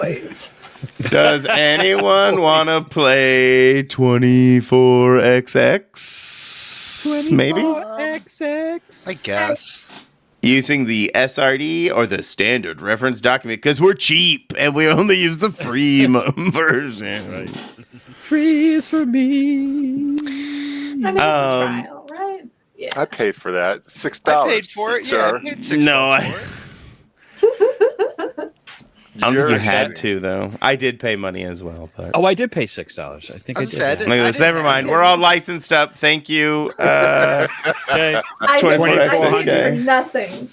boys. Does anyone want to play 24XX? Maybe? 24XX. I guess. Using the SRD or the standard reference document, because we're cheap and we only use the free version. Right? Free is for me. I mean, it's a trial, right? Yeah. I paid for that. $6. I paid for it. Sir. Yeah, I paid $6 No, for it. I don't think you had kidding. to, though. I did pay money as well. But Oh, I did pay $6. I think I did. said yeah. it. look at this. Never mind. We're all licensed up. Thank you. Okay. I paid 24XX. for nothing.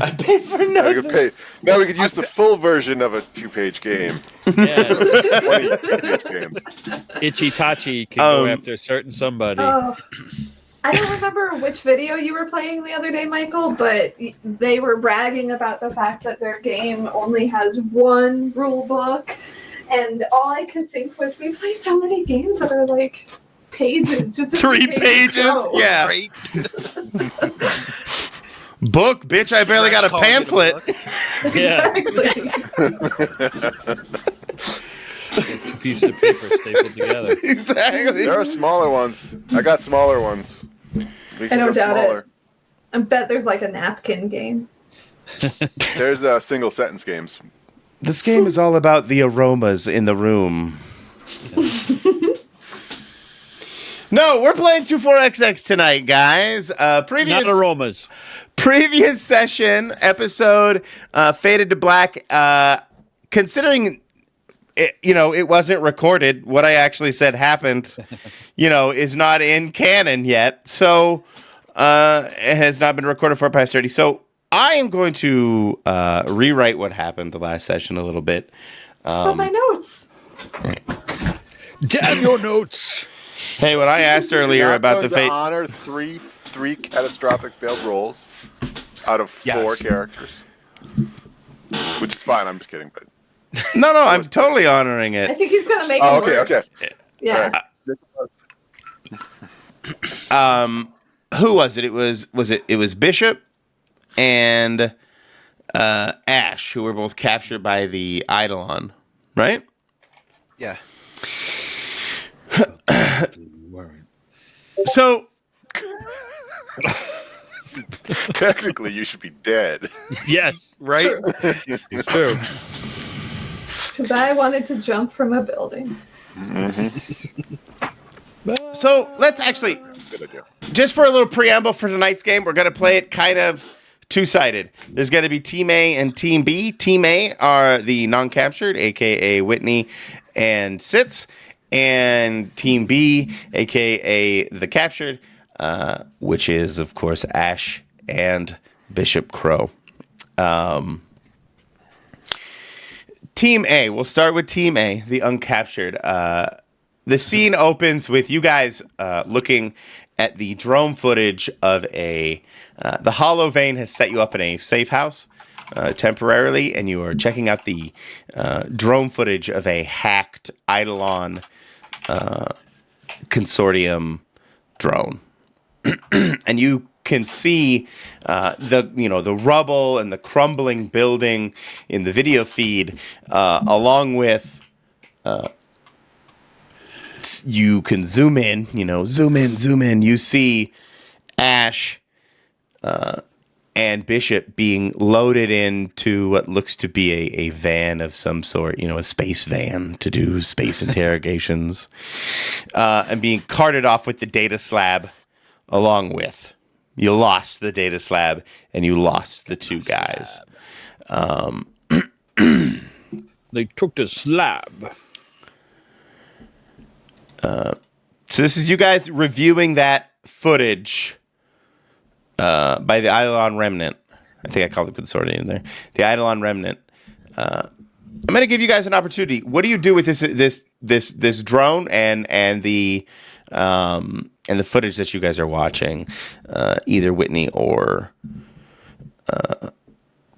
I paid for Now we nothing. could pay. Now we could use the full version of a 2-page game. Yes. 20 2-page games. Ichitachi can go after a certain somebody. Oh, I don't remember which video you were playing the other day, Michael, but they were bragging about the fact that their game only has one rule book, and all I could think was, we play so many games that are like pages, just a 3 few pages? go. Yeah. Right? Book, bitch. I barely got a Calling it pamphlet. book. Yeah. Exactly. Two pieces of paper stapled together. Exactly. There are smaller ones. I got smaller ones. We I can don't go doubt smaller. it. I bet there's like a napkin game. There's single sentence games. This game is all about the aromas in the room. No, we're playing 24XX tonight, guys. Not aromas. Previous session, episode, Faded to Black. Considering, it wasn't recorded, what I actually said happened, is not in canon yet. So, it has not been recorded for posterity. So, I am going to rewrite what happened the last session a little bit. But my notes. Damn your notes. Hey, what I asked earlier Not about going the to fate. honor three catastrophic failed rolls out of 4 characters, which is fine. I'm just kidding, but No, I'm totally honoring I it. think he's gonna make Oh, it okay, worse. Yeah. All right. Who was it? It was Bishop and Ash, who were both captured by the Eidolon, right? Yeah. So Technically, you should be dead. Yes. Right? True. It's true. Because I wanted to jump from a building. So let's actually, Good idea. just for a little preamble for tonight's game, we're going to play it kind of two-sided. There's going to be Team A and Team B. Team A are the non-captured, a.k.a. Whitney and Sitz. And Team B, a.k.a. the captured, which is, of course, Ash and Bishop Crow. Team A, we'll start with Team A, the uncaptured. The scene opens with you guys looking at the drone footage of the Hollow Vein has set you up in a safe house temporarily, and you are checking out the drone footage of a hacked Eidolon consortium drone. And you can see the rubble and the crumbling building in the video feed, along with you can zoom in. You see Ash and Bishop being loaded into what looks to be a van of some sort, a space van to do space interrogations, and being carted off with the data slab along with. You lost the data slab, and you lost the 2 guys. They took the slab. So this is you guys reviewing that footage by the Eidolon Remnant. I think I called the consortium in there. The Eidolon Remnant. I'm going to give you guys an opportunity. What do you do with this drone and the footage that you guys are watching? Either Whitney or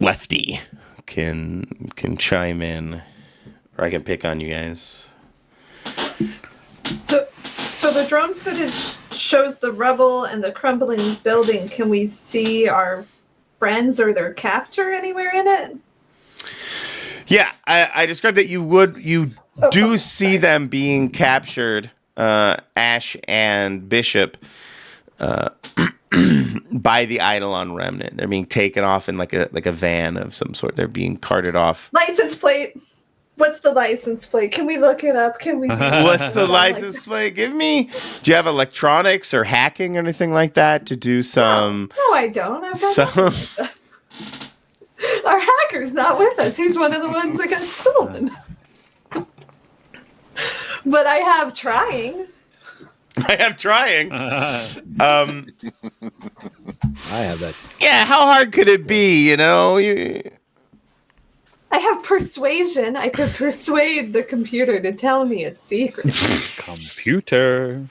Lefty can chime in, or I can pick on you guys. So the drone footage shows the rubble and the crumbling building. Can we see our friends or their capture anywhere in it? Yeah, I described that you do see them being captured, Ash and Bishop, by the Eidolon remnant. They're being taken off in like a van of some sort. They're being carted off. License plate. What's the license plate? Can we look it up? Can we? What's the license plate? Give me. Do you have electronics or hacking or anything like that to do some? No, I don't. I've got Our hacker's not with us. He's one of the ones that got stolen. But I have trying. I am trying. I have that. Yeah, how hard could it be? You know, I have persuasion. I could persuade the computer to tell me its secret. Computer.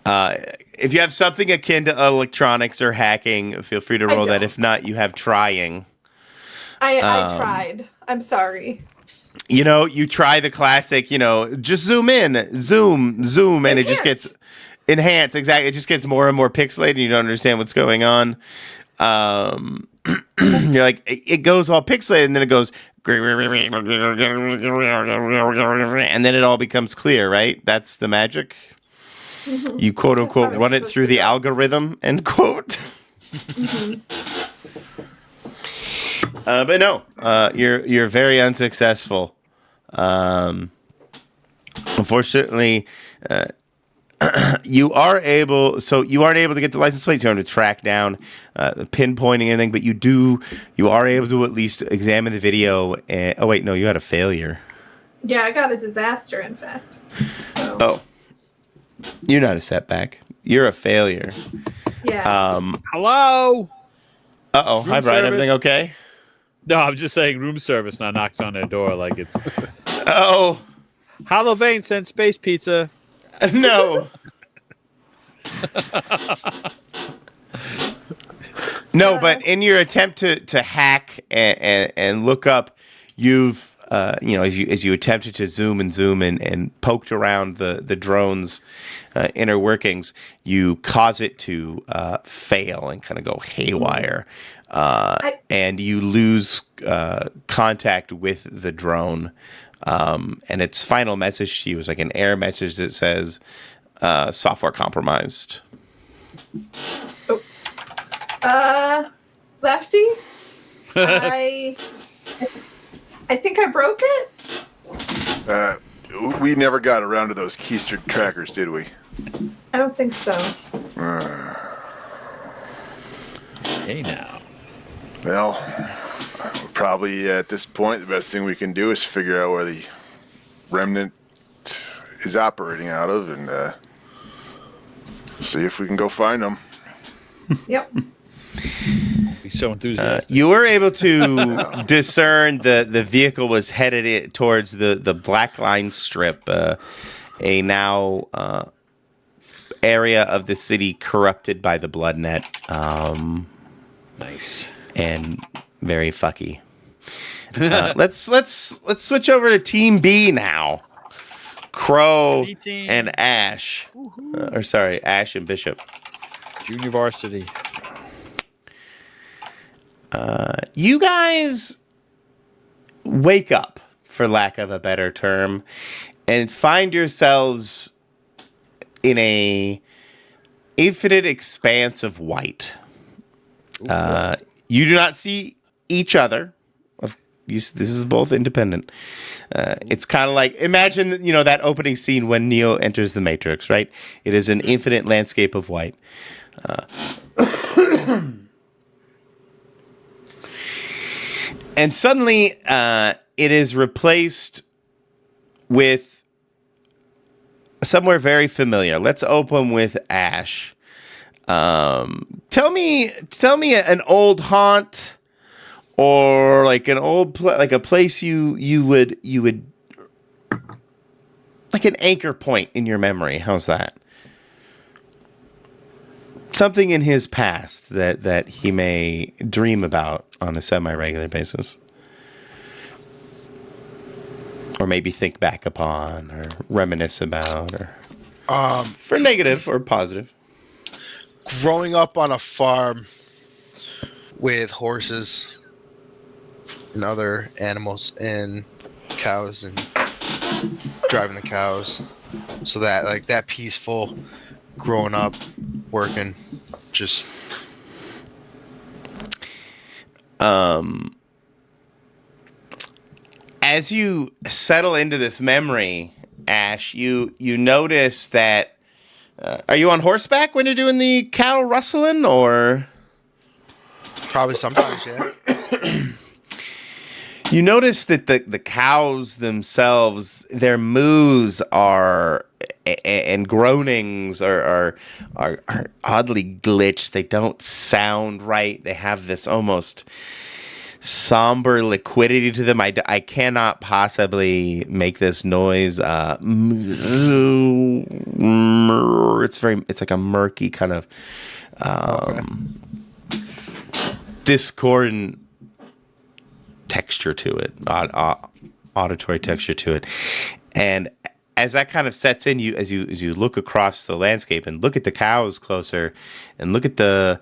If you have something akin to electronics or hacking, feel free to roll that. If not, you have trying. I tried. I'm sorry. You know, you try the classic, just zoom in, zoom, and it just gets enhanced. Exactly. It just gets more and more pixelated and you don't understand what's going on. You're like, it goes all pixelated and then it goes, and then it all becomes clear, right? That's the magic. Mm-hmm. You quote unquote run it through the algorithm, end quote. Mm-hmm. But no, you're very unsuccessful. Unfortunately, you aren't able to get the license plate. You have to track down pinpointing anything, but you are able to at least examine the video. Oh wait, no, you had a failure. Yeah, I got a disaster, in fact. So. Oh, you're not a setback. You're a failure. Yeah. Hello. Uh-oh. Hi, Brian. Everything okay? No, I'm just saying room service now knocks on their door like it's... Oh. Halloween sent space pizza. No. No, but in your attempt to hack and look up, you've as you attempted to zoom and poked around the drone's inner workings, you cause it to fail and kind of go haywire, and you lose contact with the drone. And its final message to you is like an error message that says software compromised. Lefty? I think I broke it. We never got around to those keister trackers, did we? I don't think so. Hey now. Well, probably at this point, the best thing we can do is figure out where the remnant is operating out of and see if we can go find them. Yep. Be so enthusiastic. You were able to discern the vehicle was headed towards the black line strip, a now area of the city corrupted by the blood net. Nice. And very fucky. Let's switch over to Team B now. Crow and Ash. Ash and Bishop. Junior varsity. You guys wake up, for lack of a better term, and find yourselves in a infinite expanse of white. You do not see each other. This is both independent. It's kind of like, imagine, that opening scene when Neo enters the Matrix, right? It is an infinite landscape of white. And suddenly, it is replaced with somewhere very familiar. Let's open with Ash. Tell me an old haunt, or like an old like a place you would like an anchor point in your memory. How's that? Something in his past that he may dream about on a semi-regular basis. Or maybe think back upon or reminisce about, or for negative or positive. Growing up on a farm with horses. and other animals and cows and driving the cows. So that like that peaceful growing up, working, just as you settle into this memory, Ash, you notice that are you on horseback when you're doing the cattle rustling, or probably sometimes, yeah. you notice that the cows themselves, their moos are and groanings are oddly glitched. They don't sound right. They have this almost somber liquidity to them. I cannot possibly make this noise. It's like a murky kind of discordant texture to it, auditory texture to it. And as that kind of sets in, as you look across the landscape and look at the cows closer and look at the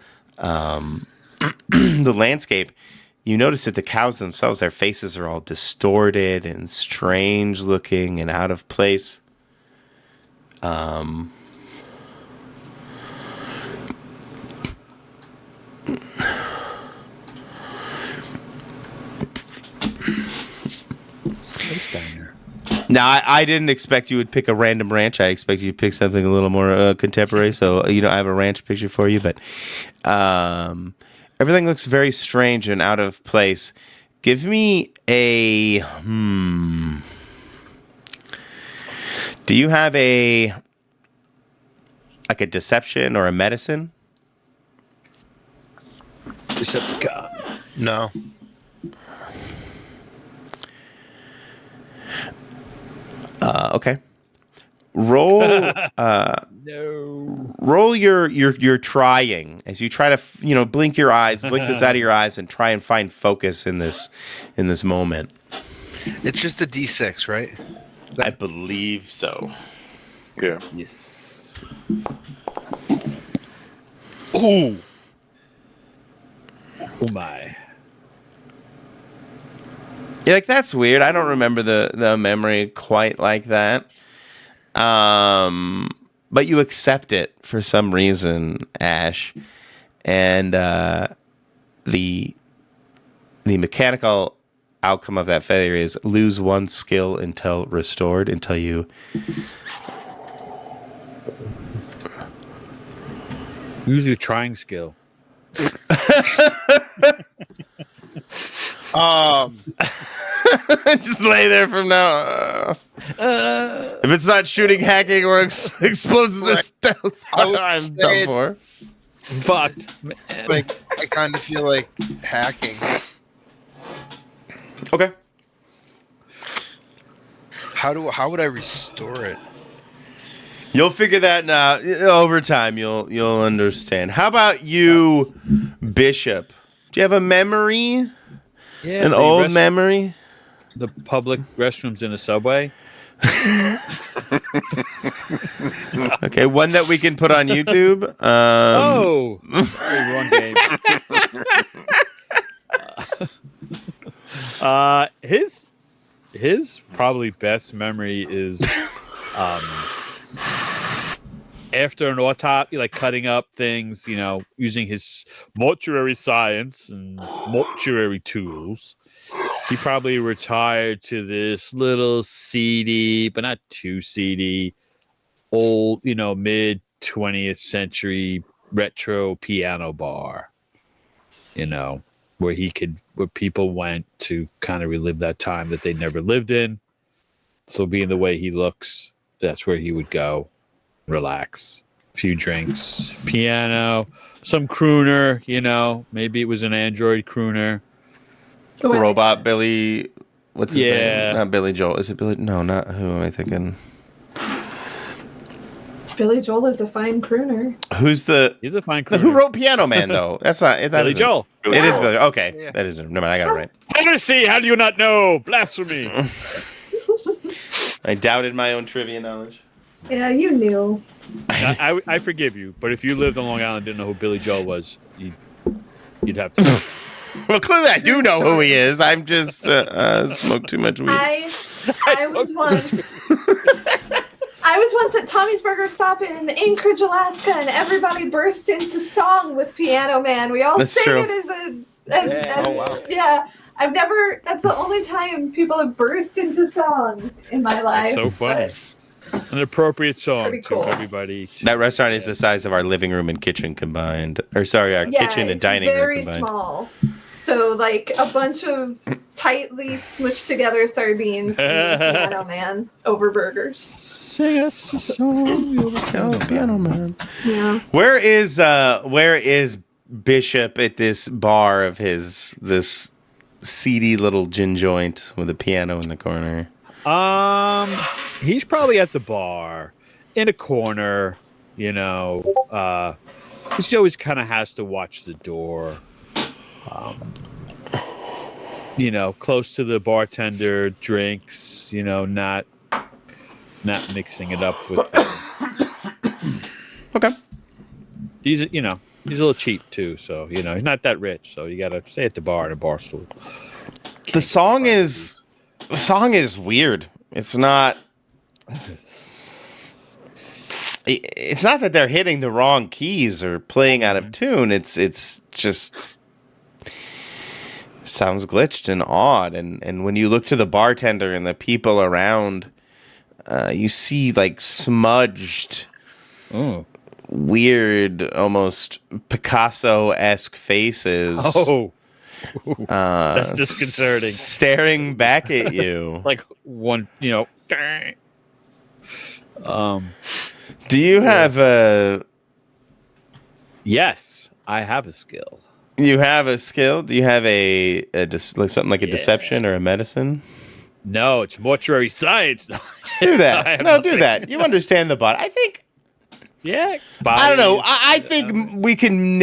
the landscape, you notice that the cows themselves, their faces are all distorted and strange looking and out of place. Now, I didn't expect you would pick a random ranch. I expect you to pick something a little more contemporary. So, I have a ranch picture for you, but everything looks very strange and out of place. Give me a... Do you have a deception or a medicine? Decepticon. No. Okay. Roll. No. Roll your trying as you try to blink your eyes, blink this out of your eyes, and try and find focus in this moment. It's just a D6, right? I believe so. Yeah. Yes. Ooh. Oh my. You're like, that's weird. I don't remember the memory quite like that. But you accept it for some reason, Ash. And the mechanical outcome of that failure is lose one skill until restored, until you... Use your trying skill. Just lay there from now. If it's not shooting, hacking, or explosives or stealth, I'm done for. Fucked. Man. Like I kind of feel like hacking. Okay. How would I restore it? You'll figure that out over time. You'll understand. How about you, Bishop? Do you have a memory? Yeah, An old memory? The public restrooms in a subway. Okay, one that we can put on YouTube. Wrong game. His probably best memory is after an autopsy, like cutting up things, using his mortuary science and mortuary tools. He probably retired to this little seedy, but not too seedy, old, mid 20th century retro piano bar, where people went to kind of relive that time that they never lived in. So being the way he looks, that's where he would go, relax, a few drinks, piano, some crooner, maybe it was an Android crooner. Robot Billy. What's his name? Yeah. Not Billy Joel. Is it Billy? No, not who am I thinking? Billy Joel is a fine crooner. He's a fine crooner. Who wrote Piano Man though? That's not Billy Joel. It is Billy. Okay, Yeah. that isn't. Never mind. I got it right. Heresy! How do you not know? Blasphemy! I doubted my own trivia knowledge. Yeah, you knew. I forgive you, but if you lived on Long Island and didn't know who Billy Joel was, you'd have to. Well, clearly I do know who he is. I'm just smoked too much weed. I was once. I was once at Tommy's Burger Stop in Anchorage, Alaska, and everybody burst into song with Piano Man. We all That's sang true. it as Oh, wow. yeah. I've never. That's the only time people have burst into song in my life. So funny. but An appropriate song Pretty to cool. everybody. That restaurant is the size of our living room and kitchen combined. Or sorry, our Yeah, kitchen and it's dining room very combined. small. So like a bunch of tightly smushed together sardines and Piano Man over burgers. Sing us a song. Oh, piano man. Yeah. Where is Bishop at this bar of his, this seedy little gin joint with a piano in the corner? He's probably at the bar in a corner, you know. He always kind of has to watch the door. You know, close to the bartender, drinks, you know, not mixing it up with them. Okay. He's a little cheap too, so you know, he's not that rich, so you gotta stay at the bar in a bar stool. The song is weird. It's not that they're hitting the wrong keys or playing out of tune. It's just sounds glitched and odd. And when you look to the bartender and the people around, you see like smudged, weird, almost Picasso-esque faces. Oh, that's disconcerting. Staring back at you. Like one, you know. Do you have a? Yes, I have a skill. You have a skill? Do you have something like a deception or a medicine? No, it's mortuary science. No. Do I that. have No, do nothing. that. You understand the body. I think. Yeah. I don't know. I think we can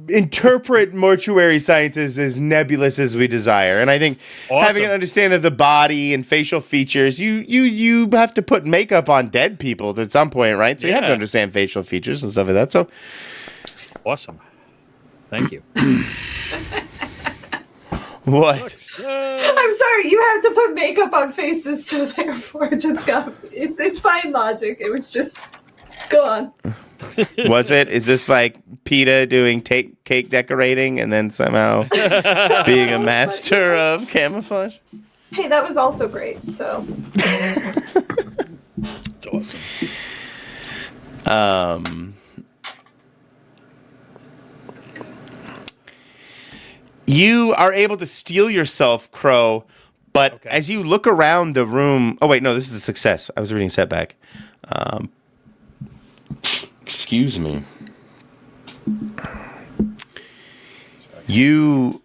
interpret mortuary sciences as nebulous as we desire, and I think having an understanding of the body and facial features, you have to put makeup on dead people at some point, right? So you have to understand facial features and stuff like that. So Awesome. Thank you. what? I'm sorry, you have to put makeup on faces, so therefore it just got it's fine logic. It was just go on. Was it? Is this like PETA doing cake decorating and then somehow being a master of camouflage? Hey, that was also great, so It's awesome. You are able to steel yourself, Crow, but as you look around the room... Oh, wait, no, this is a success. I was reading setback. Excuse me. You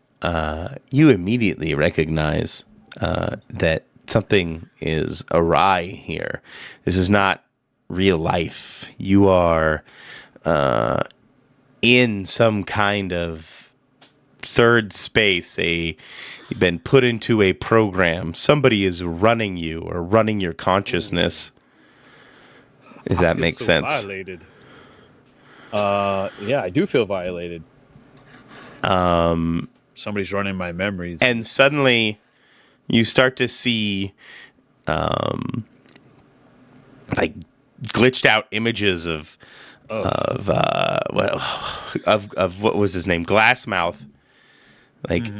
immediately recognize that something is awry here. This is not real life. You are in some kind of third space. You've been put into a program. Somebody is running you or running your consciousness. If that makes sense. Violated. Yeah, I do feel violated. Somebody's running my memories. And suddenly you start to see like glitched out images of what was his name? Glassmouth. Like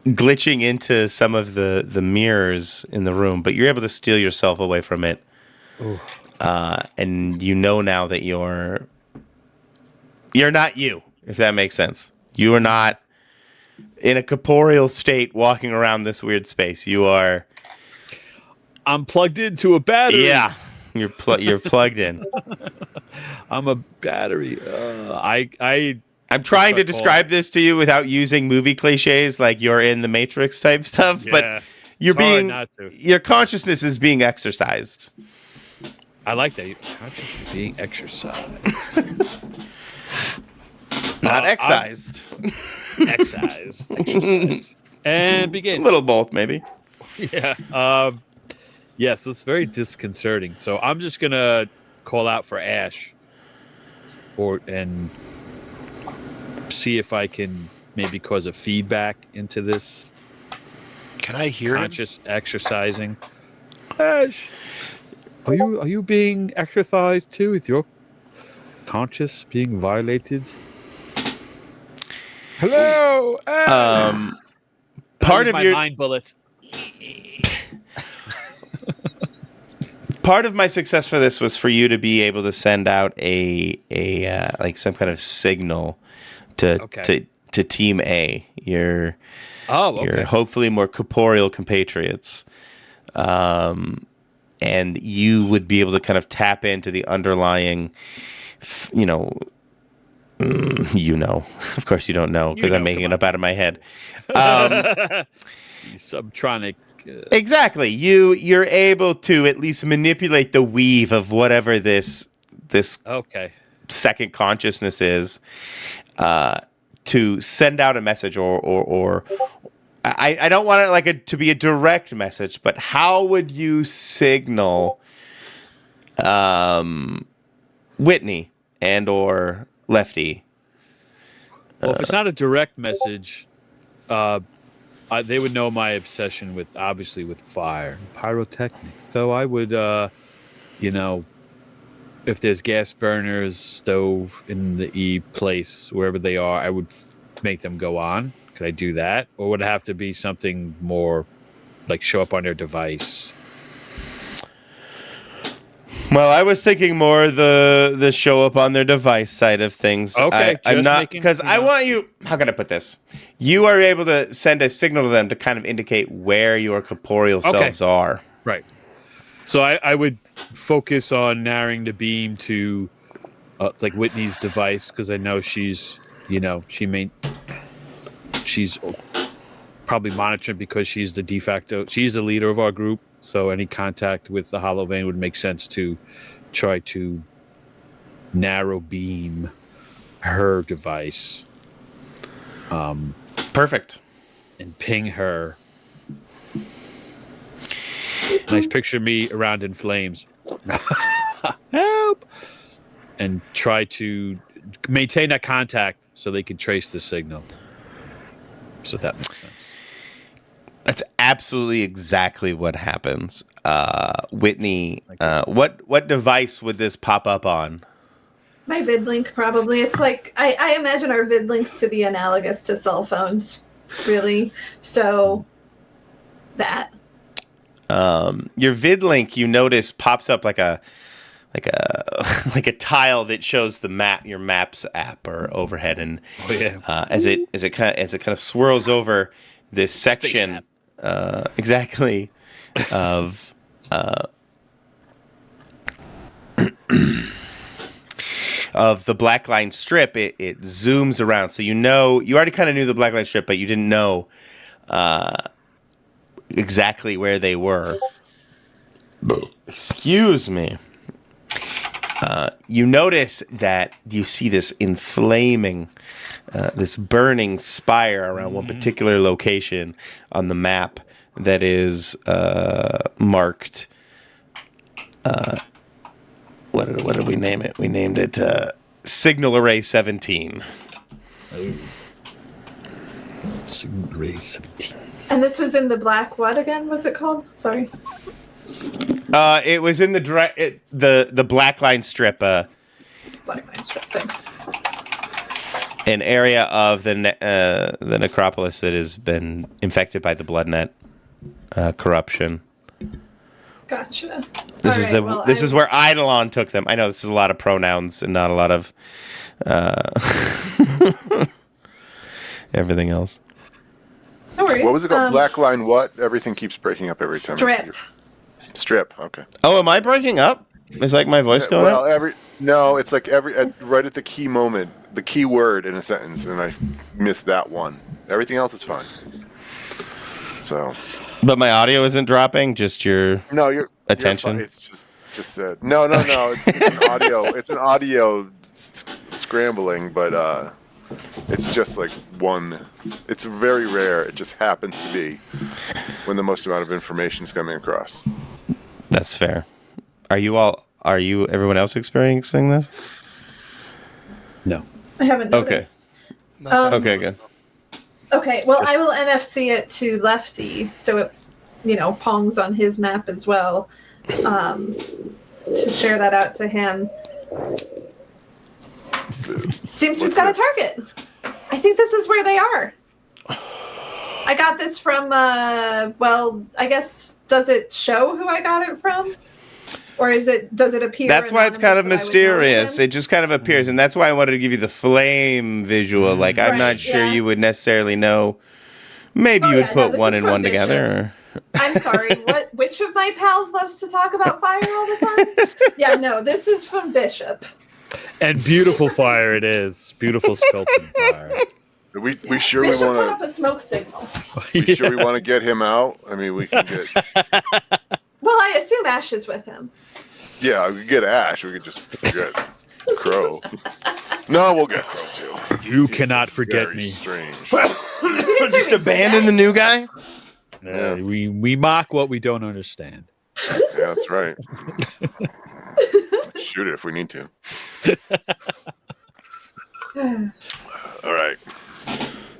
glitching into some of the mirrors in the room, but you're able to steal yourself away from it. And you know now that you're not you, if that makes sense. You are not in a corporeal state walking around this weird space. You are... I'm plugged into a battery. Yeah, you're plugged in. I'm a battery. I'm trying to describe this to you without using movie cliches like you're in the Matrix type stuff, but you're hard not to. your consciousness is being exercised. I like that. Your consciousness is being exercised. Not excised. Exercise. And begin. A little both, maybe. Yeah. Yes, it's very disconcerting. So I'm just gonna call out for Ash, and see if I can maybe cause a feedback into this Can I hear him? conscious exercising. Ash, are you being exercised too with your conscious being violated? Hello, Ash! Part of my your mind bullets. part of my success for this was for you to be able to send out a like some kind of signal to Team A. Your hopefully more corporeal compatriots, and you would be able to kind of tap into the underlying, of course you don't know because I'm making it up out of my head. Subtronic. Exactly. You're able to at least manipulate the weave of whatever this second consciousness is, to send out a message or I don't want it to be a direct message, but how would you signal Whitney and or Lefty? Well, if it's not a direct message, they would know my obsession with fire, pyrotechnics. So I would, if there's gas burners, stove in the place, wherever they are, I would make them go on. Could I do that? Or would it have to be something more like show up on their device? Well, I was thinking more the show up on their device side of things. Okay, I'm not, because I want you. How can I put this? You are able to send a signal to them to kind of indicate where your corporeal selves are. Right. So I would focus on narrowing the beam to like Whitney's device, because I know she's probably monitored because she's the she's the leader of our group. So any contact with the hollow vein would make sense to try to narrow beam her device. Perfect. And ping her. Nice picture of me around in flames. Help! And try to maintain that contact so they can trace the signal. So that makes sense. That's absolutely exactly what happens. Whitney, what device would this pop up on? My VidLink, probably. It's like, I imagine our VidLinks to be analogous to cell phones, really. So, that. Your VidLink, you notice, pops up like a tile that shows the map, your Maps app, or overhead, and as it kind of swirls over this section, exactly, of of the black line strip, it zooms around. So you already kind of knew the black line strip, but you didn't know exactly where they were. Excuse me. You notice that you see this inflaming, this burning spire around one particular location on the map that is marked. What did we name it? We named it Signal Array 17. Signal Array 17. And this was in the black, what again was it called? Sorry. It was in the black line strip. Black line strip, thanks. An area of the necropolis that has been infected by the bloodnet corruption. Gotcha. This is where Eidolon took them. I know this is a lot of pronouns and not a lot of everything else. No worries. What was it called? Black line what? Everything keeps breaking up every time. Strip. Okay. Oh, am I breaking up? Is like my voice going up? No, it's like right at the key moment, the key word in a sentence, and I missed that one. Everything else is fine. So. But my audio isn't dropping. Just your attention. You're it's just no. It's an audio. It's an audio scrambling, but it's just like one. It's very rare. It just happens to be when the most amount of information is coming across. That's fair. Are you everyone else experiencing this? No. I haven't noticed. Okay, good. Okay, well, I will NFC it to Lefty, so it, pongs on his map as well, to share that out to him. Seems we've got a target. I think this is where they are. I got this from, I guess, does it show who I got it from? Or does it appear? That's why it's kind of mysterious. It just kind of appears, and that's why I wanted to give you the flame visual. Like, I'm not sure you would necessarily know. Maybe you would put one and one together. I'm sorry. Which of my pals loves to talk about fire all the time? Yeah, no, this is from Bishop. And beautiful fire it is. Beautiful sculpted fire. We sure Bishop we want put up a smoke signal. We sure we want to get him out. I mean, we can get. Well, I assume Ash is with him. Yeah, we could get Ash. We could just get Crow. No, we'll get Crow too. You cannot forget me. Strange. Just abandon the new guy? Yeah. We mock what we don't understand. Yeah, that's right. Shoot it if we need to. All right.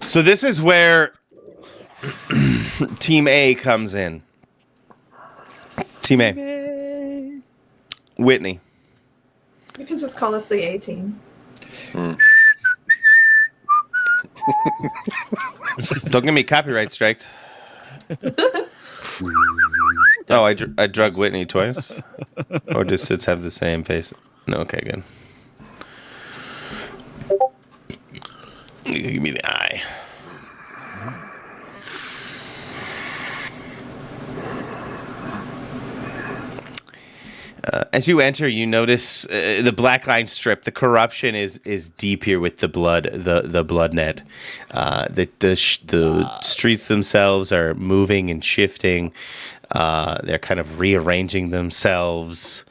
So this is where Team A comes in. Team A. Whitney. You can just call us the A team. Don't get me copyright striked. Oh, I drug Whitney twice? Or does Sits have the same face? No, okay, good. You give me the eye. As you enter, you notice the black line strip. The corruption is deep here with the blood, the blood net. The streets themselves are moving and shifting. They're kind of rearranging themselves.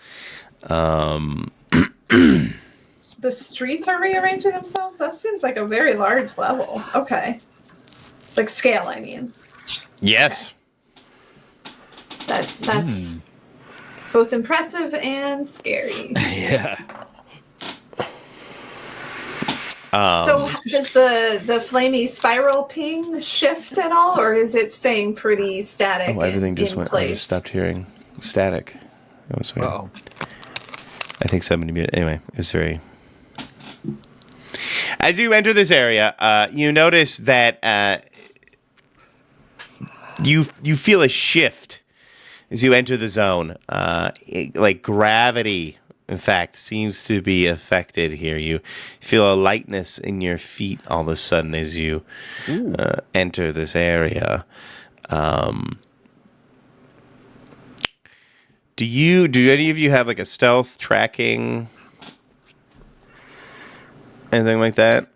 The streets are rearranging themselves? That seems like a very large level. Okay. Like scale, I mean. Yes. That's both impressive and scary. Yeah. So does the flamey spiral ping shift at all, or is it staying pretty static? Everything just in went. place? I just stopped hearing static. It was weird. Uh-oh. I think somebody muted. Anyway, it was very. As you enter this area, you notice that you feel a shift as you enter the zone. Like gravity, in fact, seems to be affected here. You feel a lightness in your feet all of a sudden as you enter this area. Do any of you have like a stealth tracking? Anything like that?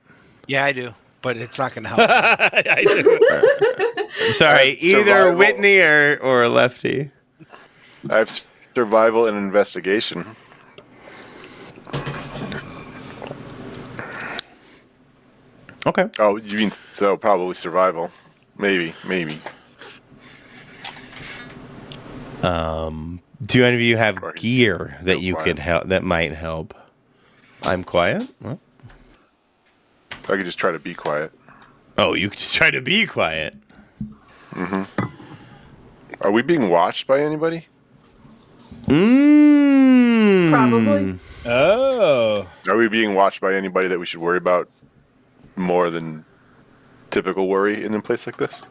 Yeah, I do, but it's not going to help. I do. Sorry, either survival. Whitney or Lefty. I have survival and investigation. Okay. Oh, you mean so probably survival? Maybe. Do any of you have Quiet. gear that Real you quiet. could help that might help? I'm quiet. Well, I could just try to be quiet. oh, you could just try to be quiet. Are we being watched by anybody? Probably. Oh. Are we being watched by anybody that we should worry about more than typical worry in a place like this?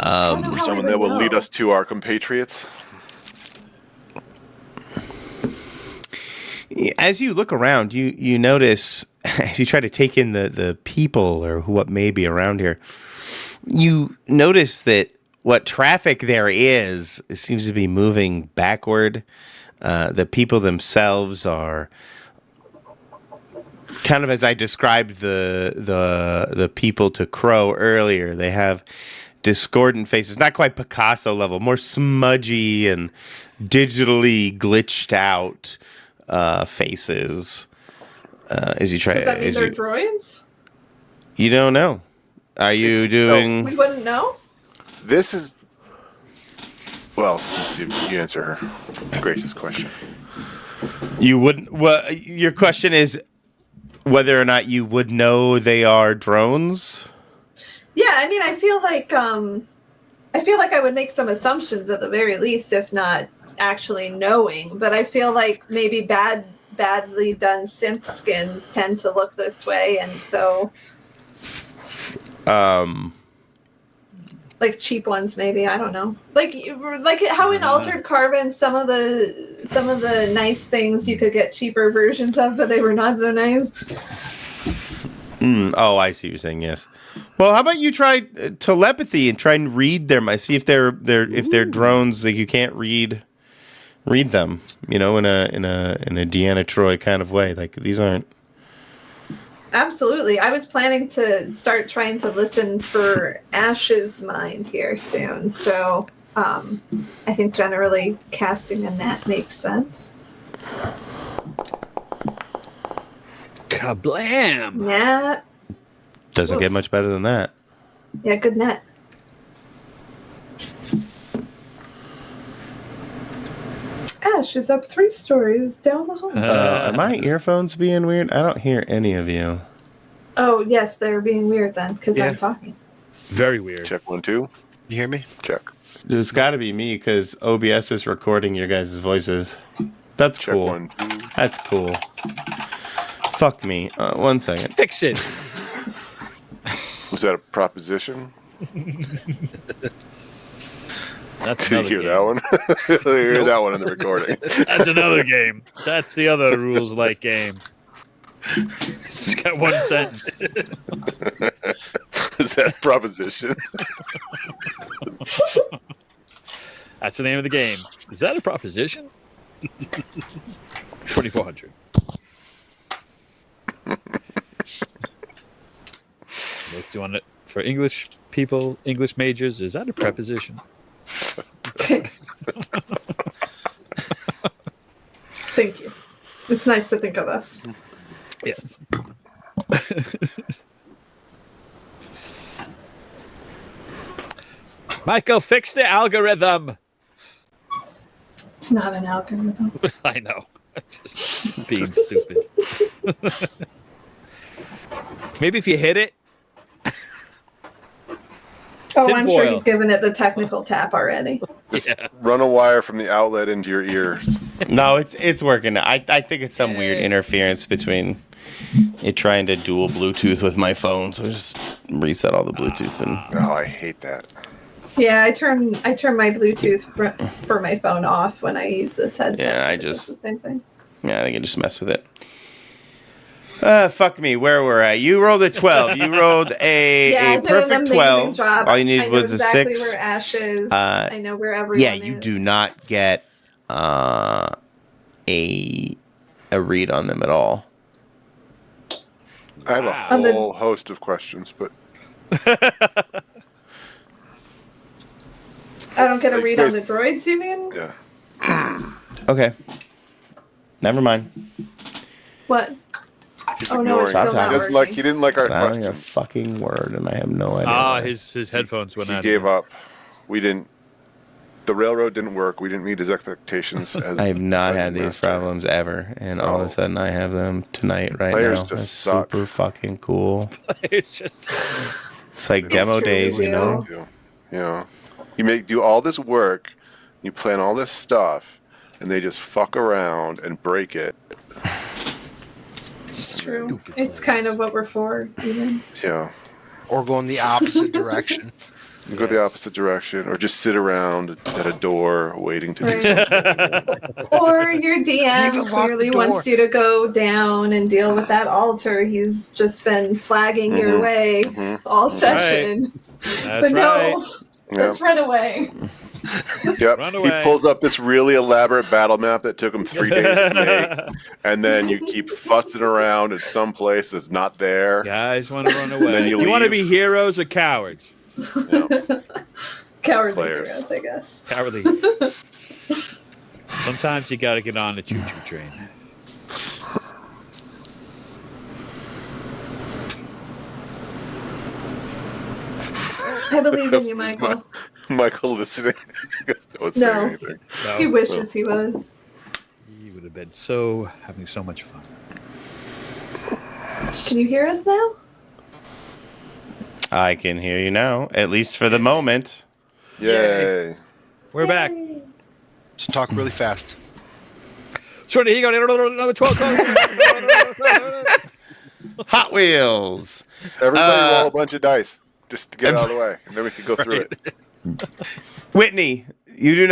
Someone that will lead us to our compatriots? As you look around, you notice, as you try to take in the people or what may be around here, you notice that what traffic there is, it seems to be moving backward. The people themselves are kind of as I described the people to Crow earlier. They have discordant faces, not quite Picasso level, more smudgy and digitally glitched out faces. As you try, Does that mean they're droids? You don't know. Are you doing? We wouldn't know. This is... Well, let's see if you answer her. Grace's question. You wouldn't. Well, your question is, whether or not you would know they are drones. Yeah, I mean, I feel like I would make some assumptions at the very least, if not actually knowing. But I feel like maybe badly done synth skins tend to look this way, and so like cheap ones, maybe, I don't know. Like how in Altered Carbon, some of the nice things you could get cheaper versions of, but they were not so nice. Oh, I see what you're saying. Yes. Well, how about you try telepathy and try and read them? I see if they're drones, like you can't read them. You know, in a Deanna Troi kind of way. Like these aren't. Absolutely. I was planning to start trying to listen for Ash's mind here soon. So I think generally casting a net makes sense. Kablam! Net. Doesn't Oof. get much better than that. Yeah, good net. Ash is up 3 stories down the hall. Are my earphones being weird? I don't hear any of you. Oh, yes, they're being weird then, because Yeah. I'm talking. Very weird. Check 1, 2. You hear me? Check. It's got to be me because OBS is recording your guys' voices. That's Check cool. 1, 2. That's cool. Fuck me. 1 second. Fix it. Was that a proposition? That's Did you another hear that game. one? You hear that one in the recording. That's another game. That's the other rules like game. It's got 1 sentence. Is that a proposition? That's the name of the game. Is that a proposition? 2400. Let's do it for English people, English majors. Is that a preposition? Thank you. It's nice to think of us. Yes. Michael, fix the algorithm. It's not an algorithm. I know. Just being stupid. Maybe if you hit it. Oh, I'm sure Tinfoil. he's given it the technical tap already. Just run a wire from the outlet into your ears. No, it's working. I think it's some weird interference between it trying to dual Bluetooth with my phone. So just reset all the Bluetooth and. Oh, I hate that. Yeah, I turn my Bluetooth for my phone off when I use this headset. Yeah, It does the same thing. Yeah, I think I just mess with it. Fuck me. Where were I? You rolled a 12. You rolled a I did perfect an amazing 12. job. All you I needed know was exactly a 6. where Ash is. I know where everyone Yeah, is. you do not get a read on them at all. I have a On the- whole host of questions, but I don't get a read on There's- the droids, you mean? yeah. Okay. Never mind. What? He's Oh, no, it's ignoring. still not He doesn't like. working. He didn't like our I don't hear a questions. fucking word, and I have no idea. why. His headphones went He out. gave up. We didn't. The railroad didn't work. We didn't meet his expectations. As I have not had dungeon these master. problems ever, and all of Oh. a sudden I have them tonight, right Players now. just That's suck. super fucking cool. It's just It's like It's demo true, days, you yeah. know? Yeah. You do all this work, you plan all this stuff, and they just fuck around and break it. It's true. It's kind of what we're for, even. Yeah. Or go in the opposite direction. You go the opposite direction, or just sit around at a door waiting to do Right. something. Or your DM Even lock clearly the door. wants you to go down and deal with that altar. He's just been flagging your Mhm. way Mhm. all session. that's But right. no, Yeah. let's run away. Yep. Run He away. pulls up this really elaborate battle map that took him 3 days to make, and then you keep futzing around at some place that's not there. Guys want to run away. Then you want to leave. be heroes or cowards? Yeah. Cowardly Players. heroes, I guess. Cowardly. Sometimes you got to get on the choo-choo train. I believe in you, Michael. Michael listening. Don't say No. anything. He wishes he was. He would have been having so much fun. Can you hear us now? I can hear you now, at least for the moment. Yay. We're back. Yay. So talk really fast. Shorty, he got another 12. Hot Wheels. Everybody roll a bunch of dice just to get it out of the way, and then we can go through it. Whitney, you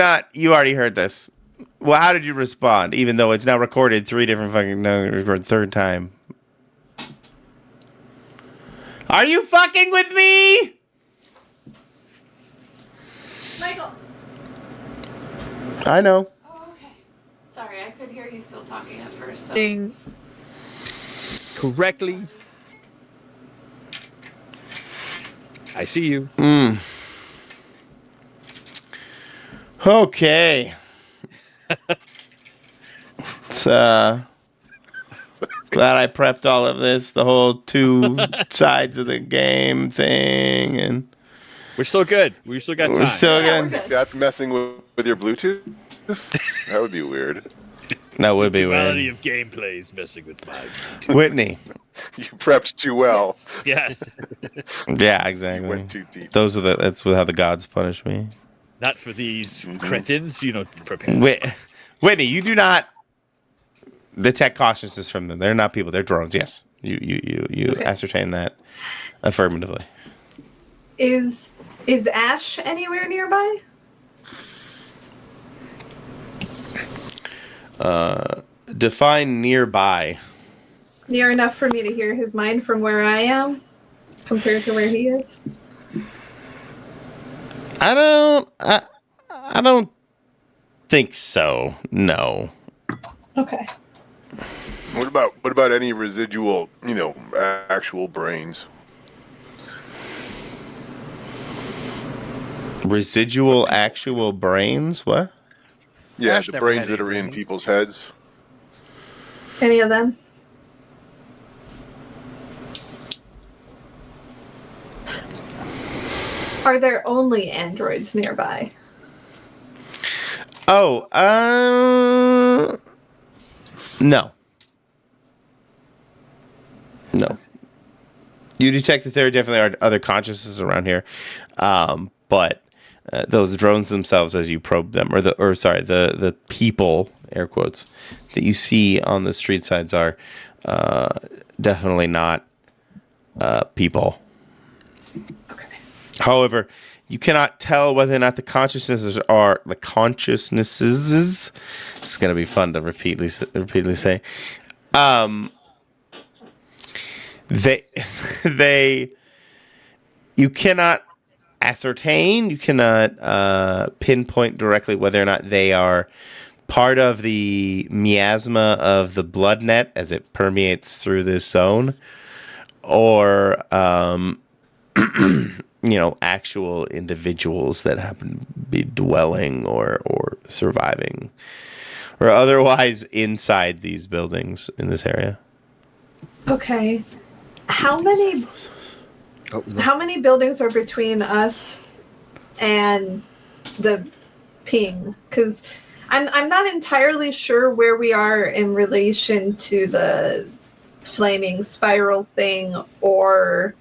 already heard this. Well, how did you respond? Even though it's now recorded 3 different fucking, record third time. Are you fucking with me? Michael. I know. Oh, okay. Sorry, I could hear you still talking at first. So. Ding. Correctly. I see you. Okay. It's, glad I prepped all of this, the whole 2 sides of the game thing, and We're still good. We still got time. we're still Yeah, we're good. good. That's messing with your Bluetooth? That would be weird. That would be Duality weird. of gameplay is messing with my. Whitney. You prepped too well. Yes. Yeah, You exactly. went too deep. That's how the gods punish me. Not for these cretins, prepare. Whitney, you do not detect consciousness from them. They're not people. They're drones. Yes, you Okay. ascertain that affirmatively. Is Ash anywhere nearby? Define nearby. Near enough for me to hear his mind from where I am, compared to where he is. I don't think so. No. Okay. What about any residual, actual brains? Residual actual brains? What? Yeah, Ash the never brains had that are any in brains. people's heads. Any of them? Are there only androids nearby? Oh, no. No. You detect that there definitely are other consciousnesses around here, but those drones themselves, as you probe them, the people, air quotes, that you see on the street sides are definitely not people. Okay. However, you cannot tell whether or not the consciousnesses. It's going to be fun to repeatedly say. You cannot ascertain. You cannot pinpoint directly whether or not they are part of the miasma of the blood net as it permeates through this zone, or actual individuals that happen to be dwelling or surviving or otherwise inside these buildings in this area. Okay. How many buildings are between us and the ping? Because I'm not entirely sure where we are in relation to the flaming spiral thing, or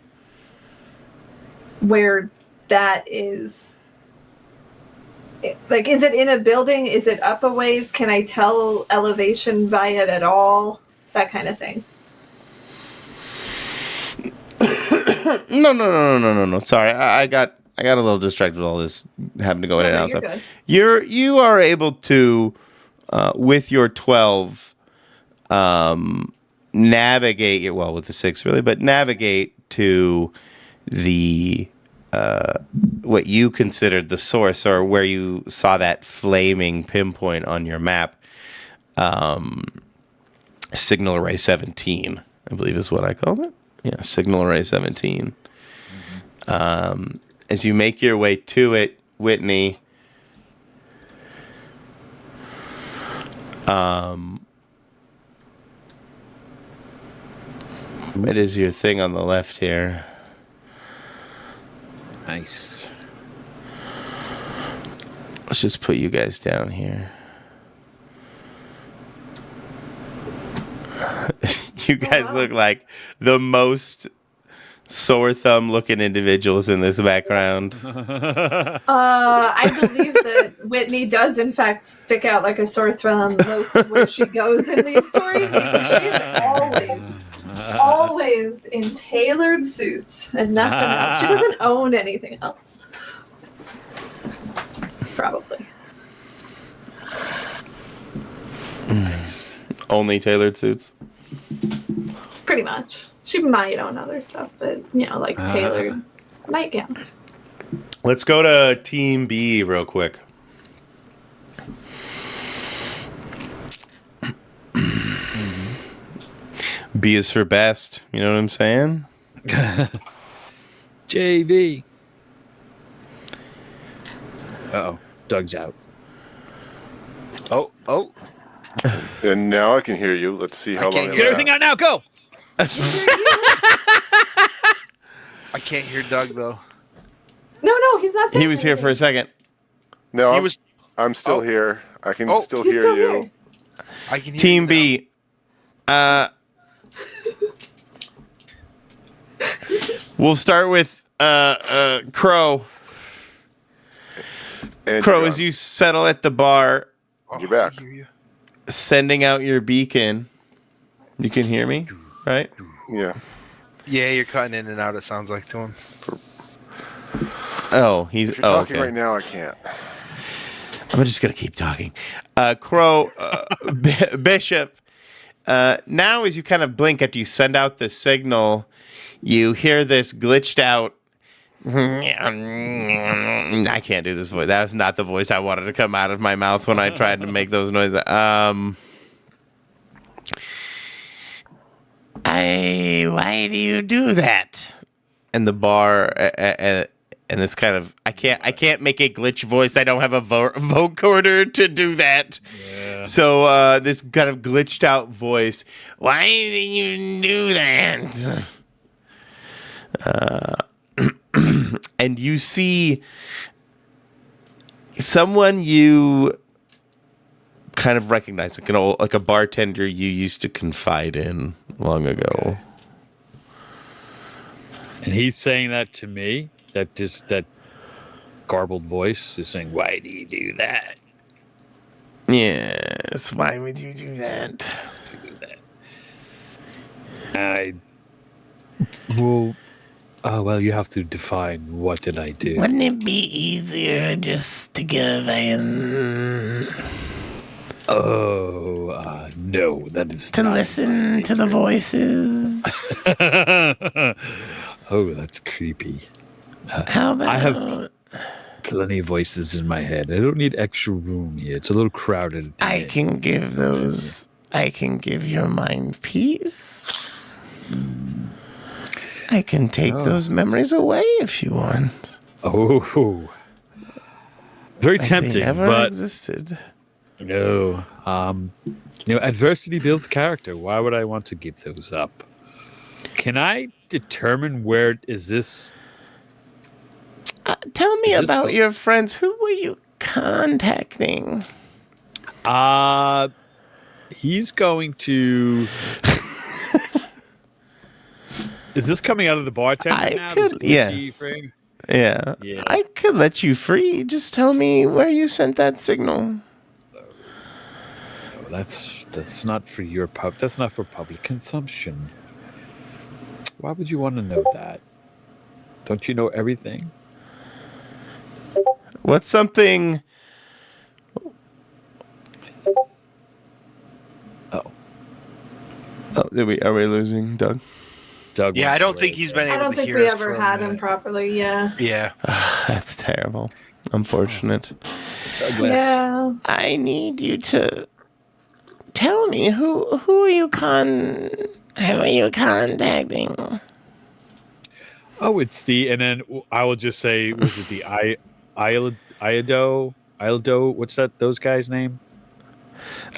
where that is. Like, is it in a building? Is it up a ways? Can I tell elevation by it at all? That kind of thing. No. Sorry, I got a little distracted with all this having to go in and out. You're Stuff. good. You are able to, with your 12, navigate with the 6 really, but navigate to the what you considered the source, or where you saw that flaming pinpoint on your map. Signal Array 17, I believe is what I called it. Yeah, Signal Array 17. As you make your way to it, Whitney, it is your thing on the left here. Nice. Let's just put you guys down here. You guys wow. look like the most sore thumb looking individuals in this background. I believe that Whitney does in fact stick out like a sore thumb most of where she goes in these stories because she's always in tailored suits and nothing else. She doesn't own anything else. Probably. Only tailored suits. Pretty much. She might own other stuff, but like tailored nightgowns. Let's go to Team B real quick. B is for best. You know what I'm saying? JV. Uh-oh. Doug's out. Oh. And now I can hear you. Let's see how long can't it Get everything out lasts. now. Go. I can't hear Doug though. No, he's not saying He was here for a second. No, He I'm, was. I'm still Oh. here. I can Oh. still He's hear still you. here. I can hear Team you B. We'll start with Crow. And Crow, you're as gone. you settle at the bar, now. You're back. I can hear you. sending out your beacon. You can hear me, right? Yeah. Yeah, you're cutting in and out. It sounds like to him. Oh, he's If you're talking okay. right now, I can't. I'm just gonna keep talking. Crow, Bishop. Now, as you kind of blink after you send out the signal, you hear this glitched out. I can't do this voice. That was not the voice I wanted to come out of my mouth when I tried to make those noises. Why do you do that? And the bar, and this kind of, I can't make a glitch voice. I don't have a vocoder to do that. Yeah. So this kind of glitched out voice. Why do you do that? And you see someone you kind of recognize, like a bartender you used to confide in long ago. Okay. And he's saying that to me. That garbled voice is saying, "Why do you do that?" Yes. Why would you do that? Well, you have to define what did I do. Wouldn't it be easier just to give in? No, that is To not listen to the voices? Oh, that's creepy. How about... I have plenty of voices in my head. I don't need extra room here. It's a little crowded. I today. can give those... I can give your mind peace. I can take those memories away if you want. Oh, very Like tempting, they never but existed. no. Adversity builds character. Why would I want to give those up? Can I determine where is this? Tell me Is this about the- your friends. Who were you contacting? He's going to. Is this coming out of the bartender I now? could- This boutique yes. thing? Yeah. Yeah. I could let you free. Just tell me where you sent that signal. Oh, that's not for your That's not for public consumption. Why would you want to know that? Don't you know everything? What's something... Oh, Oh, are we losing Doug? Doug. Yeah, went I don't away think he's again. been I able don't to think hear we us ever for a had him minute. properly. Yeah. Yeah. That's terrible. Unfortunate. Douglas. Yeah. I need you to tell me who are you contacting? Oh, it's the, and then I will just say, was it the Iado? What's that? Those guys' name?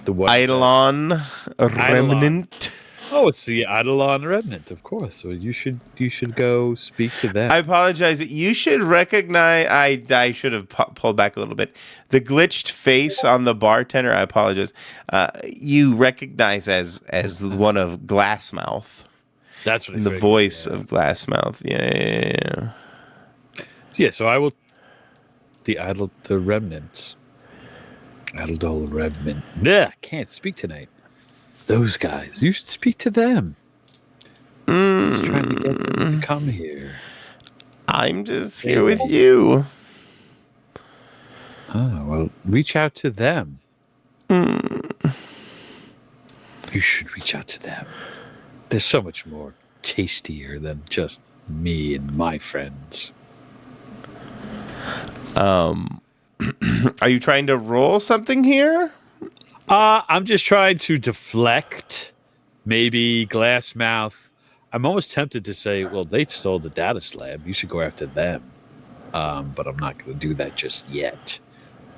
The what? Eidolon Remnant. Oh, it's the Eidolon Remnant, of course. So you should go speak to them. I apologize. You should recognize. I should have pulled back a little bit. The glitched face on the bartender. I apologize. You recognize as one of Glassmouth. That's what I The figured, voice yeah. of Glassmouth. Yeah. Yeah, so I will. The Remnants. Idle Remnant. Yeah, can't speak tonight. Those guys. You should speak to them. Just trying to get them to come here. I'm just here with you. Oh, well, reach out to them. You should reach out to them. They're so much more tastier than just me and my friends. Are you trying to roll something here? I'm just trying to deflect maybe Glassmouth. I'm almost tempted to say, well, they stole the data slab. You should go after them. But I'm not going to do that just yet.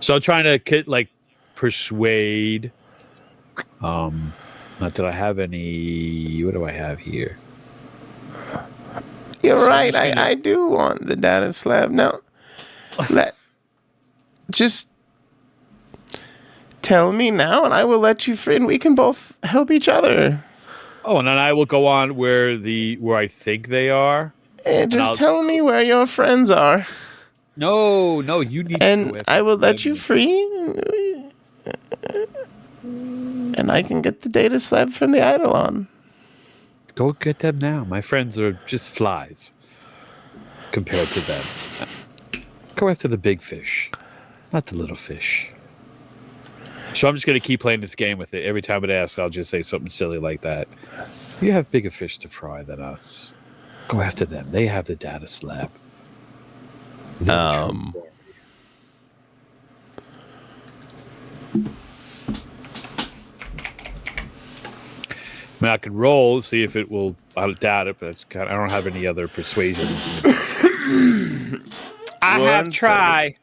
So I'm trying to persuade. Not that I have any. What do I have here? You're So I'm right. just gonna- I do want the data slab. Now, just tell me now, and I will let you free, and we can both help each other. Oh, and then I will go on where I think they are. Just tell me where your friends are, No, you need to go and after I will let them. you free, and I can get the data slab from the Eidolon. Go get them now. My friends are just flies compared to them. Go after the big fish, not the little fish. So I'm just going to keep playing this game with it. Every time it asks, I'll just say something silly like that. You have bigger fish to fry than us. Go after them. They have the data slab. I mean, I could roll, see if it will. I doubt it, but I don't have any other persuasion. I have try.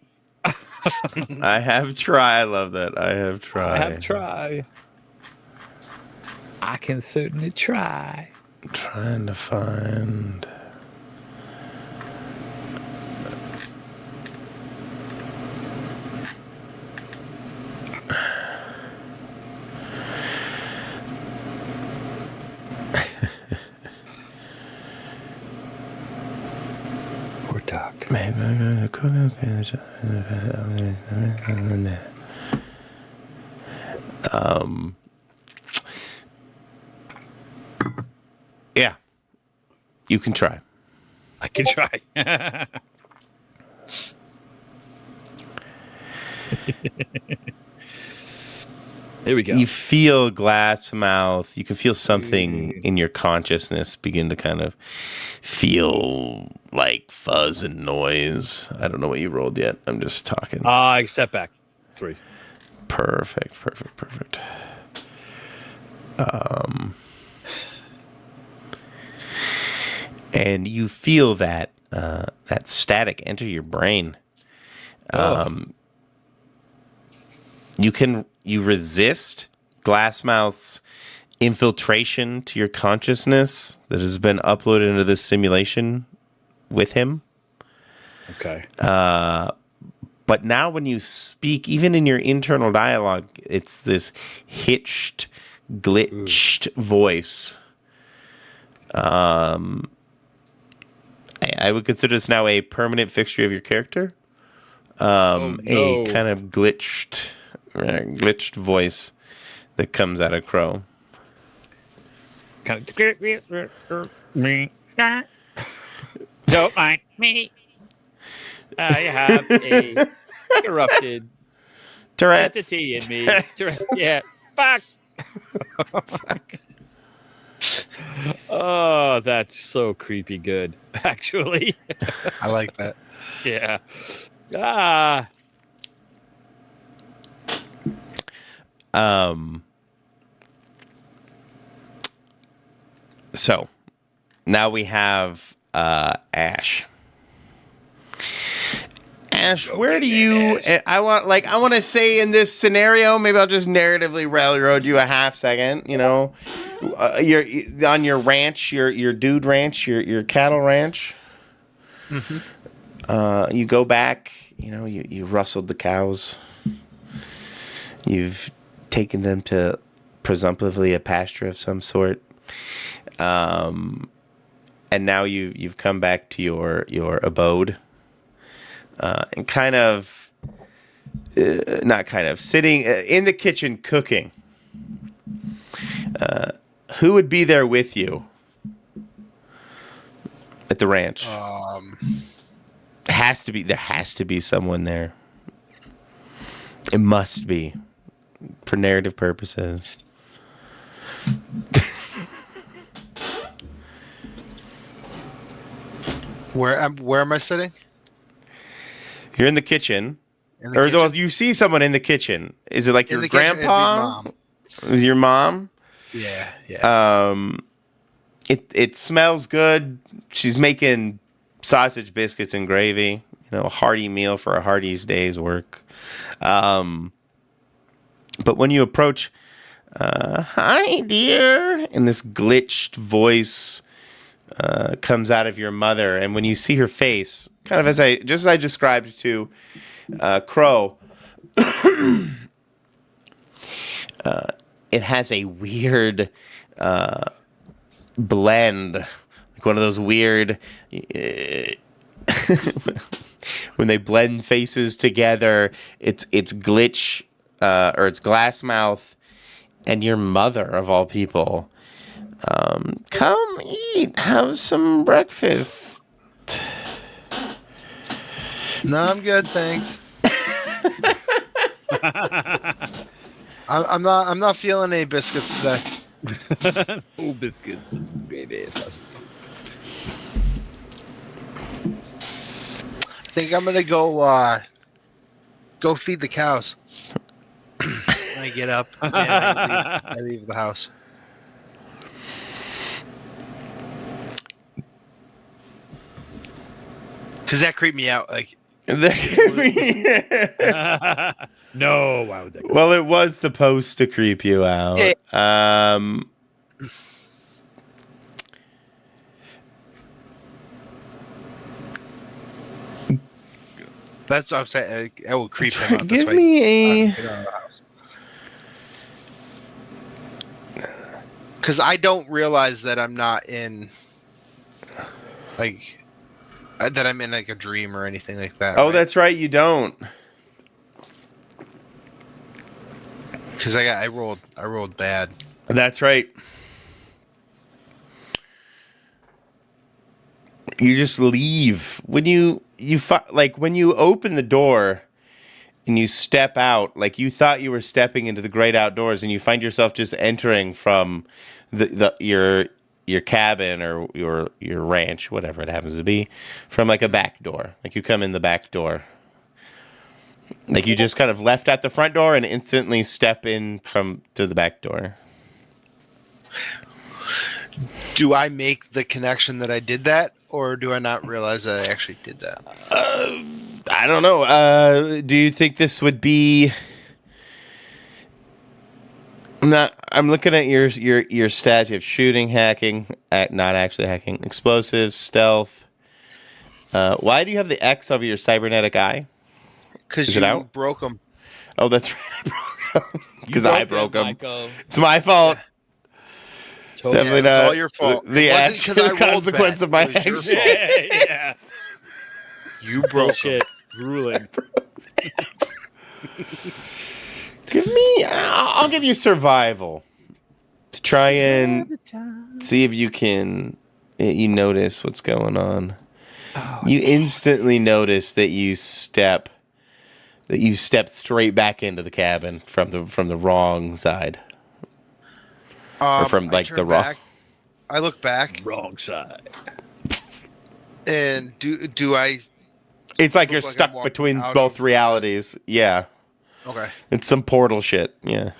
I have try. I love that. I have try. I have try. I can certainly try. I'm trying to find. Poor duck. Yeah, you can try. I can try. Here we go. You feel Glassmouth. You can feel something in your consciousness begin to kind of feel like fuzz and noise. I don't know what you rolled yet. I'm just talking. I step back. 3. Perfect. And you feel that that static enter your brain. You resist Glassmouth's infiltration to your consciousness that has been uploaded into this simulation with him. Okay. But now when you speak, even in your internal dialogue, it's this hitched, glitched voice. I would consider this now a permanent fixture of your character. no. A kind of glitched voice that comes out of Crow. Don't mind me. I have a corrupted Tourette's. entity in me. Yeah. Fuck. Oh, that's so creepy good, actually. I like that. Yeah. So now we have Ash. Ash, where do you? I want to say in this scenario, maybe I'll just narratively railroad you a half second. You know, you're on your ranch, your dude ranch, your cattle ranch. Mm-hmm. You go back. You rustled the cows. You've taken them to presumptively a pasture of some sort. And now you've come back to your abode. And sitting in the kitchen cooking. Who would be there with you at the ranch? There has to be someone there. It must be, for narrative purposes. Where am I sitting? You're in the kitchen. In the kitchen? Well, you see someone in the kitchen. Is it like In your the kitchen, it'd be grandpa? Mom. Is your mom? Yeah. It smells good. She's making sausage biscuits and gravy. A hearty meal for a hearty's day's work. But when you approach, hi dear, and this glitched voice comes out of your mother, and when you see her face, kind of as I described to Crow, it has a weird blend, like one of those weird when they blend faces together. It's glitch or it's glass mouth, and your mother of all people. Come eat, have some breakfast. No, I'm good, thanks. I'm not feeling any biscuits today. Oh, biscuits. Baby. I think I'm gonna go feed the cows. I get up and I leave the house. Cause that creeped me out. Like, No, why would that? Well, it was supposed to creep you out. Yeah. That's what I'm saying. I will creep him out. Give me a. Because I don't realize that I'm not in, like, that I'm in like a dream or anything like that. Oh, right? that's right. You don't. Because I rolled bad. That's right. You just leave when you when you open the door and you step out, like you thought you were stepping into the great outdoors, and you find yourself just entering from your cabin or your ranch, whatever it happens to be, from like a back door. Like you come in the back door. Like you just kind of left at the front door and instantly step in to the back door. Do I make the connection that I did that, or do I not realize that I actually did that? I don't know. Do you think this would be? I'm looking at your stats. You have shooting, hacking, not actually hacking, explosives, stealth. Why do you have the X over your cybernetic eye? Because Is it out? Broke them. Oh, that's right. I broke them. Because I broke them. Michael. It's my fault. It's definitely Yeah, it was not all your fault. The It wasn't 'cause I rolled consequence bad. of my It was your action. fault. Yeah. You broke Bullshit. Ruling. I'll give you survival to try and see if you can. You notice what's going on. You instantly notice that you step straight back into the cabin from the wrong side, or from like the wrong. I look back, Wrong side. and do I? It's like you're Look like I'm stuck walking between out both of- realities. Yeah, Okay. it's some portal shit. Yeah.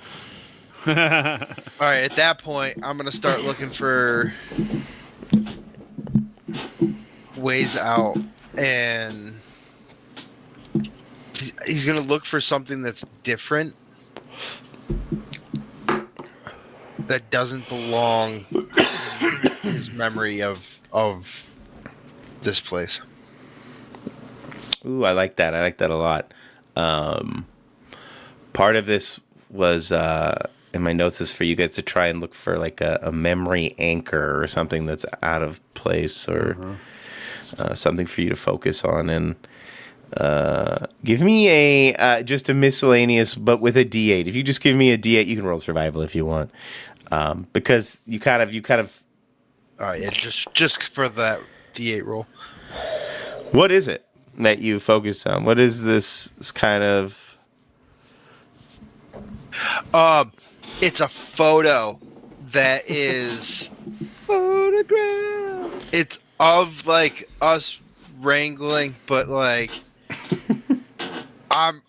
All right. At that point, I'm gonna start looking for ways out, and he's gonna look for something that's different. that doesn't belong in his memory of this place. Ooh, I like that. I like that a lot. Part of this was in my notes is for you guys to try and look for like a memory anchor or something that's out of place or something for you to focus on. And give me a just a miscellaneous, but with a D8. If you just give me a D8, you can roll survival if you want, because you kind of. All right, yeah, just for that D8 roll. What is it that you focus on? What is this kind of? It's a photo that is Photograph. it's of like us wrangling, but like I've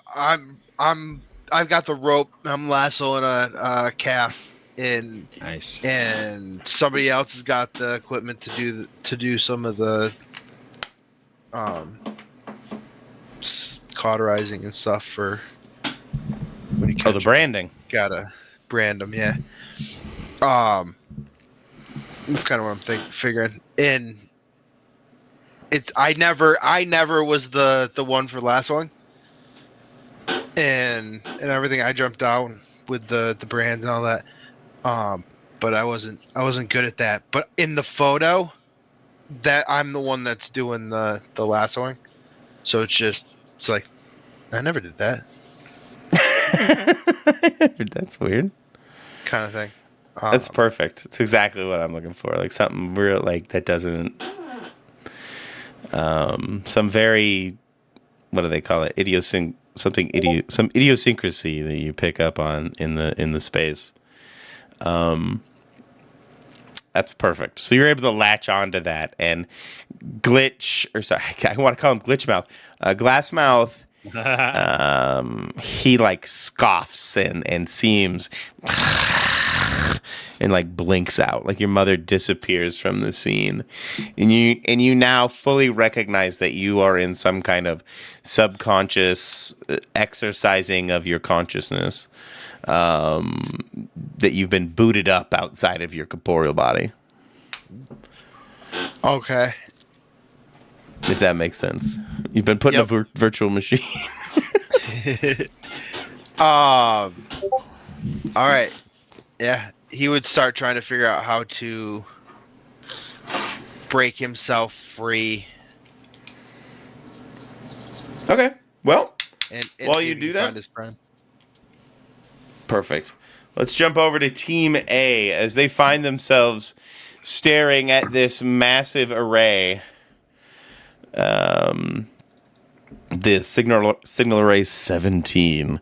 got the rope. I'm lassoing a calf, Nice. and somebody else has got the equipment to do some of the cauterizing and stuff for when you catch The branding. gotta brand them. Yeah. That's kind of what I'm figuring. And it's I never was the one for lassoing and everything. I jumped down with the brand and all that. But I wasn't good at that. But in the photo, that I'm the one that's doing the lassoing. So it's like I never did that That's weird. kind of thing. That's perfect. It's exactly what I'm looking for. Like something real, like that doesn't. Some very, what do they call it? Some idiosyncrasy that you pick up on in the space. That's perfect. So you're able to latch onto that and Glitch, or sorry, I want to call him Glitchmouth. Glassmouth. He like scoffs and seems and like blinks out, like your mother disappears from the scene, and you now fully recognize that you are in some kind of subconscious exercising of your consciousness, that you've been booted up outside of your corporeal body. Okay. If that makes sense. You've been put in a virtual machine. All right. Yeah, he would start trying to figure out how to break himself free. Okay. Well, And while see you if he do can that, find his friend. perfect. Let's jump over to Team A as they find themselves staring at this massive array. The signal array 17.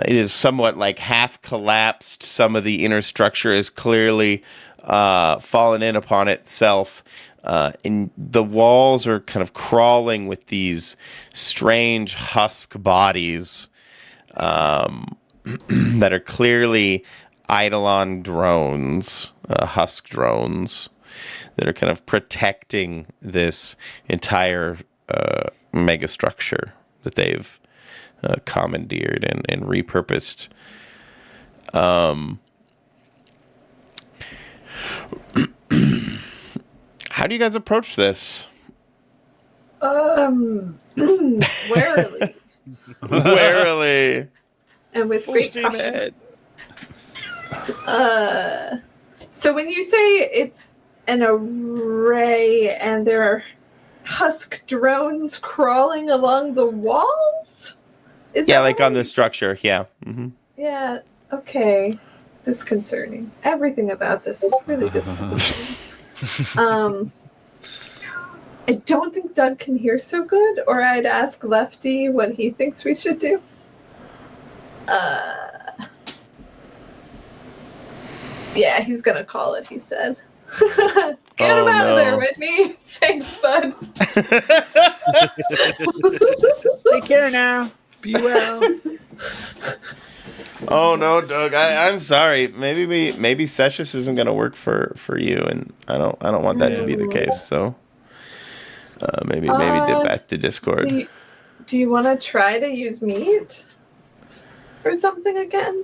It is somewhat like half collapsed. Some of the inner structure is clearly fallen in upon itself. And the walls are kind of crawling with these strange husk bodies that are clearly Eidolon drones, husk drones, that are kind of protecting this entire megastructure that they've commandeered and repurposed. How do you guys approach this? Warily. Warily. And with great caution. So when you say it's an array and there are husk drones crawling along the walls? Yeah, like on the structure, yeah. Mm-hmm. Yeah, okay. Disconcerting. Everything about this is really disconcerting. I don't think Doug can hear so good, or I'd ask Lefty what he thinks we should do. Yeah, he's gonna call it, he said. Get him out of there, Whitney. Thanks, bud. Take care now. Be well. Oh no, Doug. I'm sorry. Maybe Cetius isn't gonna work for you, and I don't want that to be the case. So maybe dip back to Discord. Do you want to try to use meat? or something again?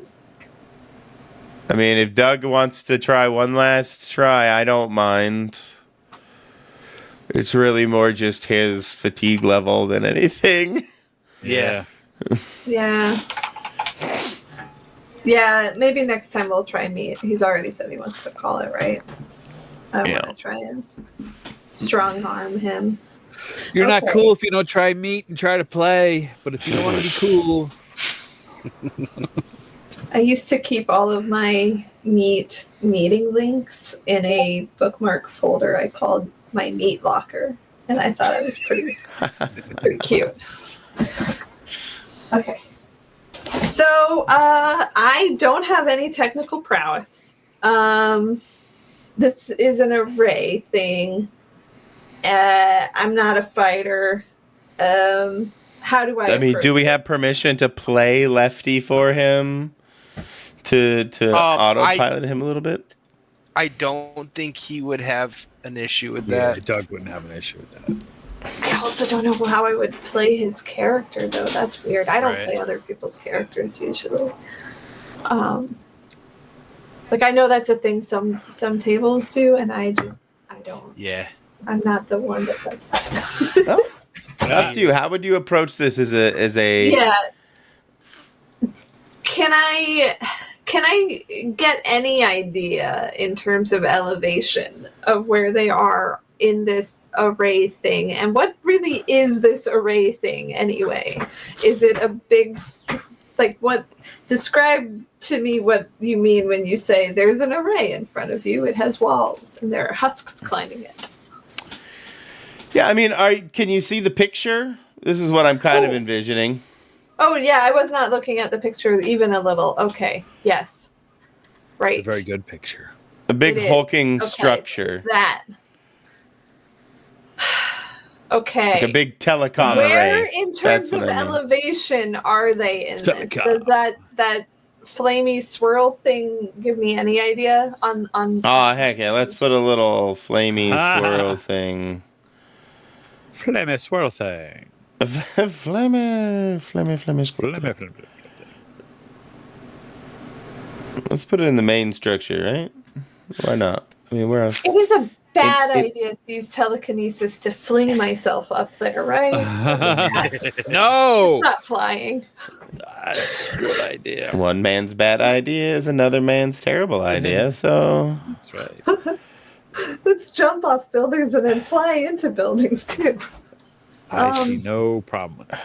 I mean, if Doug wants to try one last try, I don't mind. It's really more just his fatigue level than anything. Yeah. Yeah. Yeah, maybe next time we'll try meat. He's already said he wants to call it, right? I Yeah. want to try and strong arm him. You're not Okay. cool if you don't try meat and try to play. But if you don't want to be cool, I used to keep all of my meeting links in a bookmark folder I called my meat locker, and I thought it was pretty cute. Okay. So I don't have any technical prowess. This is an array thing. I'm not a fighter. How do I? I mean, approach do we this? have permission to play Lefty for him? To autopilot him a little bit? I don't think he would have an issue with yeah, that. Doug wouldn't have an issue with that. I also don't know how I would play his character, though. That's weird. I don't Right. play other people's characters usually. Like I know that's a thing some tables do, and I don't. Yeah. I'm not the one that does that. Up to you. How would you approach this as a? Yeah. Can I get any idea in terms of elevation of where they are in this array thing, and what really is this array thing anyway? Is it a big what? Describe to me what you mean when you say there's an array in front of you. It has walls and there are husks climbing it. Yeah, I mean, can you see the picture? This is what I'm kind of envisioning. Oh yeah, I was not looking at the picture even a little. Okay, yes, right. It's a very good picture. A big It is. hulking Okay, structure. That. Okay. Like a big telecom Where array. in terms That's what of I mean. elevation are they in this? Telecom. Does that flamey swirl thing give me any idea on Oh, heck yeah. Let's put a little flamey swirl thing. Flammy swirl thing. Flammy. Flammy. Let's put it in the main structure, right? Why not? I mean, where else? It is a bad It- idea to use telekinesis to fling myself up there, right? No! Not flying. That's a good idea. One man's bad idea is another man's terrible idea, so... That's right. Let's jump off buildings and then fly into buildings too. I see no problem with that.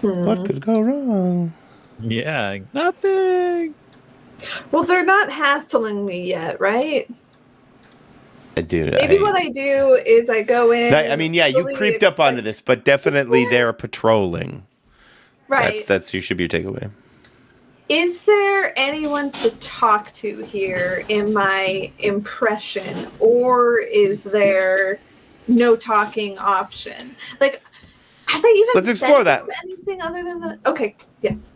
What could go wrong? Yeah, nothing. Well, they're not hassling me yet, right? Dude, Maybe what I do is I go in. I mean, yeah, you fully creeped up onto this, but definitely Is there- they're patrolling. Right. That's you should be your takeaway. Is there anyone to talk to here in my impression, or is there no talking option? Like, have they even Let's explore said that. anything other than the? Okay, yes.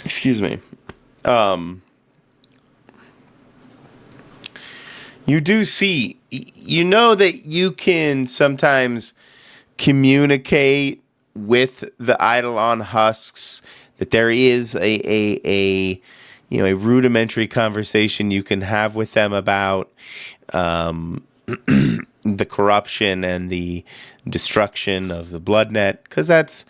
Excuse me. You do see, you know that you can sometimes communicate with the Eidolon husks, that there is a rudimentary conversation you can have with them about the corruption and the destruction of the blood net, because that's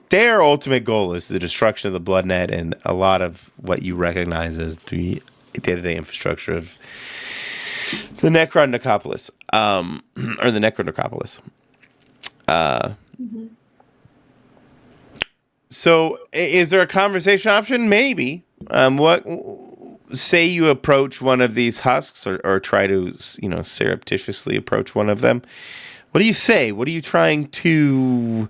their ultimate goal is the destruction of the blood net and a lot of what you recognize as the day-to-day infrastructure of the Necronocopolis, or the Necronocopolis. So, is there a conversation option? Maybe. Say you approach one of these husks, or try to, surreptitiously approach one of them. What do you say? What are you trying to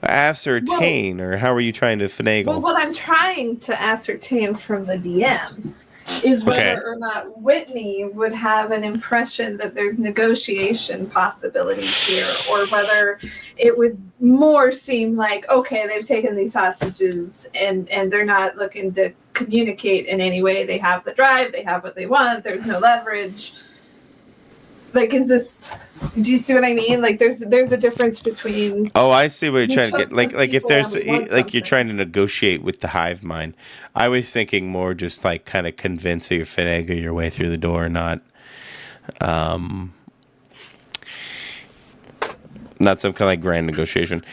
ascertain, or how are you trying to finagle? Well, what I'm trying to ascertain from the DM is whether or not Whitney would have an impression that there's negotiation possibilities here, or whether it would more seem like, okay, they've taken these hostages and they're not looking to communicate in any way. They have the drive, they have what they want, there's no leverage. Like, is this? Do you see what I mean? Like, there's a difference between. Oh, I see what you're trying to get. trust Like the if people there's that want like you're something. trying to negotiate with the hive mind. I was thinking more just like kind of convince or finagle your way through the door, not some kind of like grand negotiation.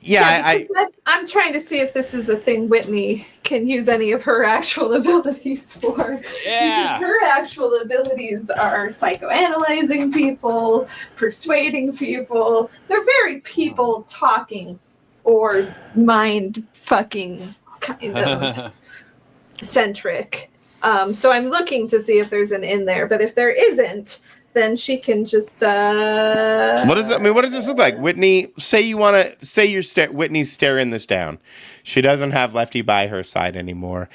Yeah, because I'm trying to see if this is a thing Whitney can use any of her actual abilities for. Yeah. Because her actual abilities are psychoanalyzing people, persuading people. They're very people talking or mind fucking kind of centric. So I'm looking to see if there's an in there, but if there isn't, then she can just. What does this look like, Whitney? Say Whitney's staring this down. She doesn't have Lefty by her side anymore,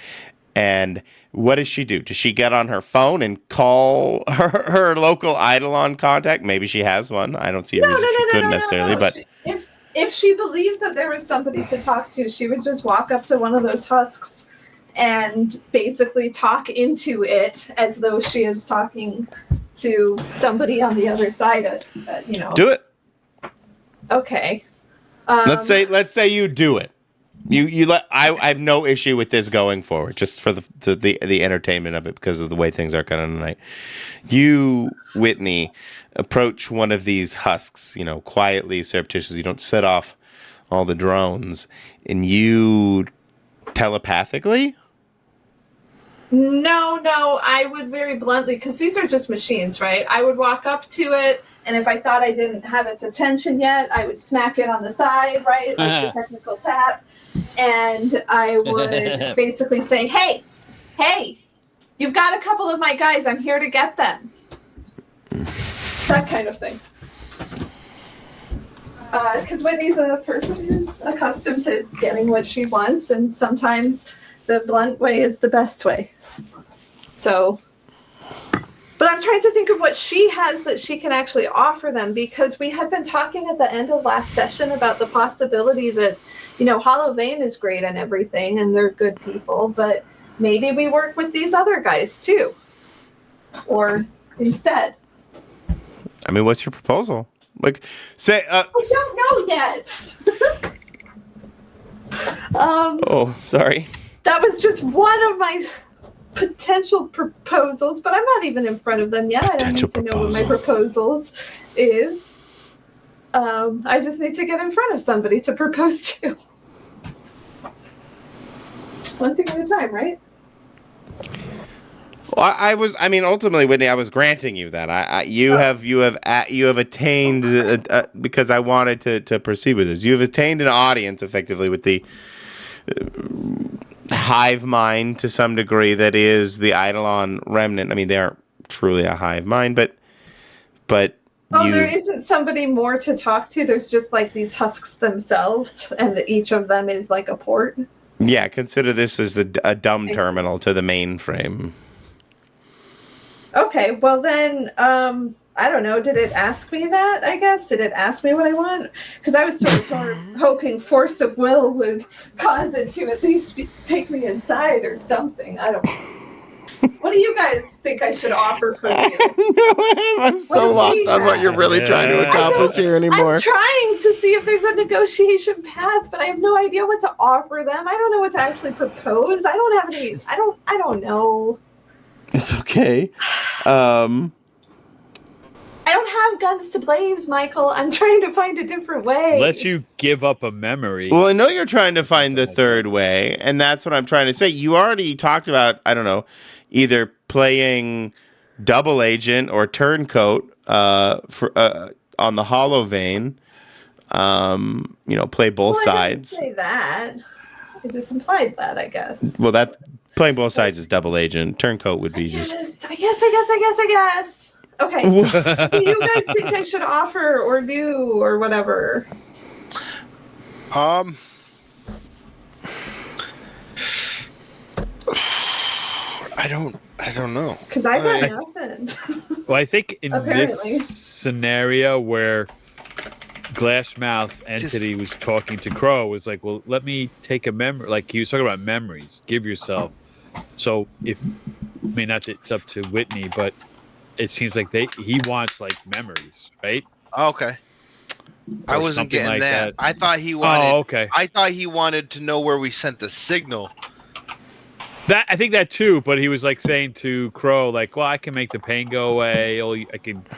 and what does she do? Does she get on her phone and call her local Eidolon contact? Maybe she has one. I don't see a reason she couldn't necessarily, but If she believed that there was somebody to talk to, she would just walk up to one of those husks and basically talk into it as though she is talking to somebody on the other side of, do it. Okay. Let's say you do it. I have no issue with this going forward, just for the entertainment of it, because of the way things are kind of tonight. You, Whitney, approach one of these husks, quietly, surreptitiously. You don't set off all the drones, and you telepathically. No, I would very bluntly, because these are just machines, right? I would walk up to it, and if I thought I didn't have its attention yet, I would smack it on the side, right? Like the technical tap. And I would basically say, hey, you've got a couple of my guys. I'm here to get them. That kind of thing. Because Whitney's a person who's accustomed to getting what she wants, and sometimes the blunt way is the best way. So, but I'm trying to think of what she has that she can actually offer them, because we had been talking at the end of last session about the possibility that, Hollow Vein is great and everything, and they're good people, but maybe we work with these other guys too. Or instead. I mean, what's your proposal? Like, say, I don't know yet. Oh, sorry. That was just one of my potential proposals, but I'm not even in front of them yet. I don't need to know what my proposals is. I just need to get in front of somebody to propose to. One thing at a time, right? Well, ultimately, Whitney, I was granting you that. You have attained because I wanted to proceed with this. You have attained an audience effectively with the hive mind to some degree that is the Eidolon remnant. I mean, they aren't truly a hive mind, but there isn't somebody more to talk to. There's just like these husks themselves, and each of them is like a port. Yeah, consider this as a dumb terminal to the mainframe. Okay, well then, I don't know. Did it ask me that, I guess? Did it ask me what I want? Because I was sort of hoping force of will would cause it to at least take me inside or something. I don't know. What do you guys think I should offer for you? I'm so lost on what you're really trying to accomplish here anymore. I'm trying to see if there's a negotiation path, but I have no idea what to offer them. I don't know what to actually propose. I don't have any. I don't know. It's okay. I don't have guns to blaze, Michael. I'm trying to find a different way. Unless you give up a memory. Well, I know you're trying to find the third way, and that's what I'm trying to say. You already talked about, I don't know, either playing double agent or turncoat on the Hollow Vein. Play both sides. I didn't say that. I just implied that, I guess. Well, that playing both sides is double agent. Turncoat would be I guess. Okay. What do you guys think I should offer or do or whatever? I don't know. Because I got nothing. Well, I think in Apparently. this scenario where Glassmouth entity was talking to Crow, was like, well, let me take a memory. Like he was talking about memories. Give yourself. So not that it's up to Whitney, but it seems like he wants like memories, right? Okay. I Or wasn't something getting like that. that. I thought he wanted. Oh, okay. I thought he wanted to know where we sent the signal. That I think that too, but he was like saying to Crow, like, "Well, I can make the pain go away. I can take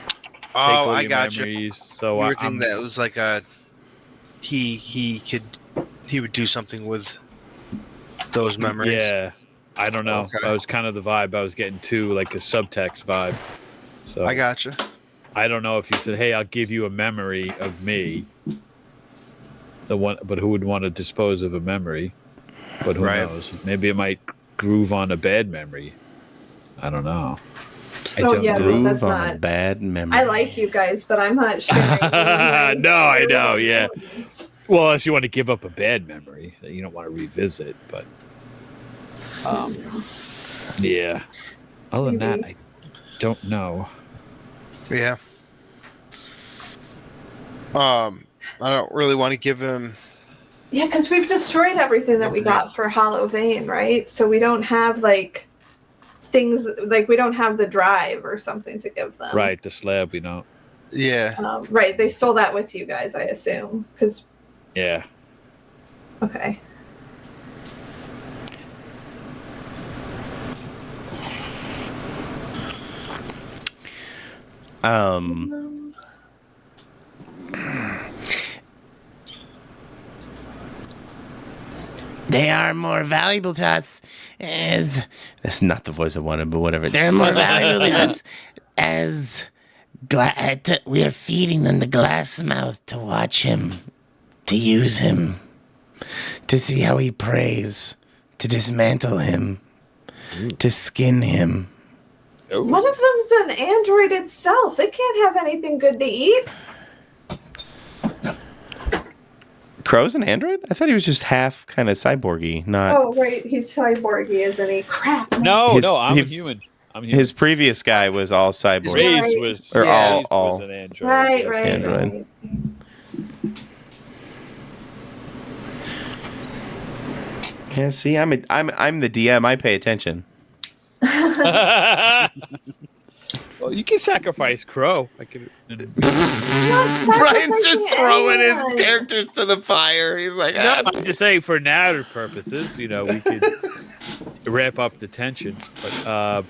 Oh, all I your got you. memories." So You were I'm thinking that it was like a he would do something with those memories. yeah. I don't know. Okay. That was kind of the vibe I was getting too, like a subtext vibe. So I got you. I don't know if you said, "Hey, I'll give you a memory of me." The one, but who would want to dispose of a memory? But who Right. knows? Maybe it might groove on a bad memory. I don't know. I Oh, don't yeah, know. no, Groove that's on a not. bad memory. I like you guys, but I'm not sharing. No, I know, yeah. Well, unless you want to give up a bad memory that you don't want to revisit, but yeah. Other than that, I don't know. Yeah. I don't really want to give him. Yeah, because we've destroyed everything that we got for Hollow Vein, right? So we don't have like things like we don't have the drive or something to give them. Right, the slab, you know. Yeah. Right. They stole that with you guys, I assume. Because Yeah. okay. They are more valuable to us as... That's not the voice I wanted, but whatever. They're more valuable to us as... we are feeding them the glass mouth to watch him, to use him, to see how he prays, to dismantle him, to skin him. One of them's an android itself. It can't have anything good to eat. Crow's an android? I thought he was just half kind of cyborgy, not... Oh, right. He's cyborgy, isn't he? Crap. No, His- I'm a he- human. I'm a human. His previous guy was all cyborg. Ray's Right. was, Or Yeah. Ray's all- was an android. Right, yeah. right, Android. right. Yeah, see, I'm the DM. I pay attention. Well, you can sacrifice Crow. I could. Brian's just throwing his anyone. characters to the fire. He's like, No, I'm just saying for narrative purposes, we could ramp up the tension. But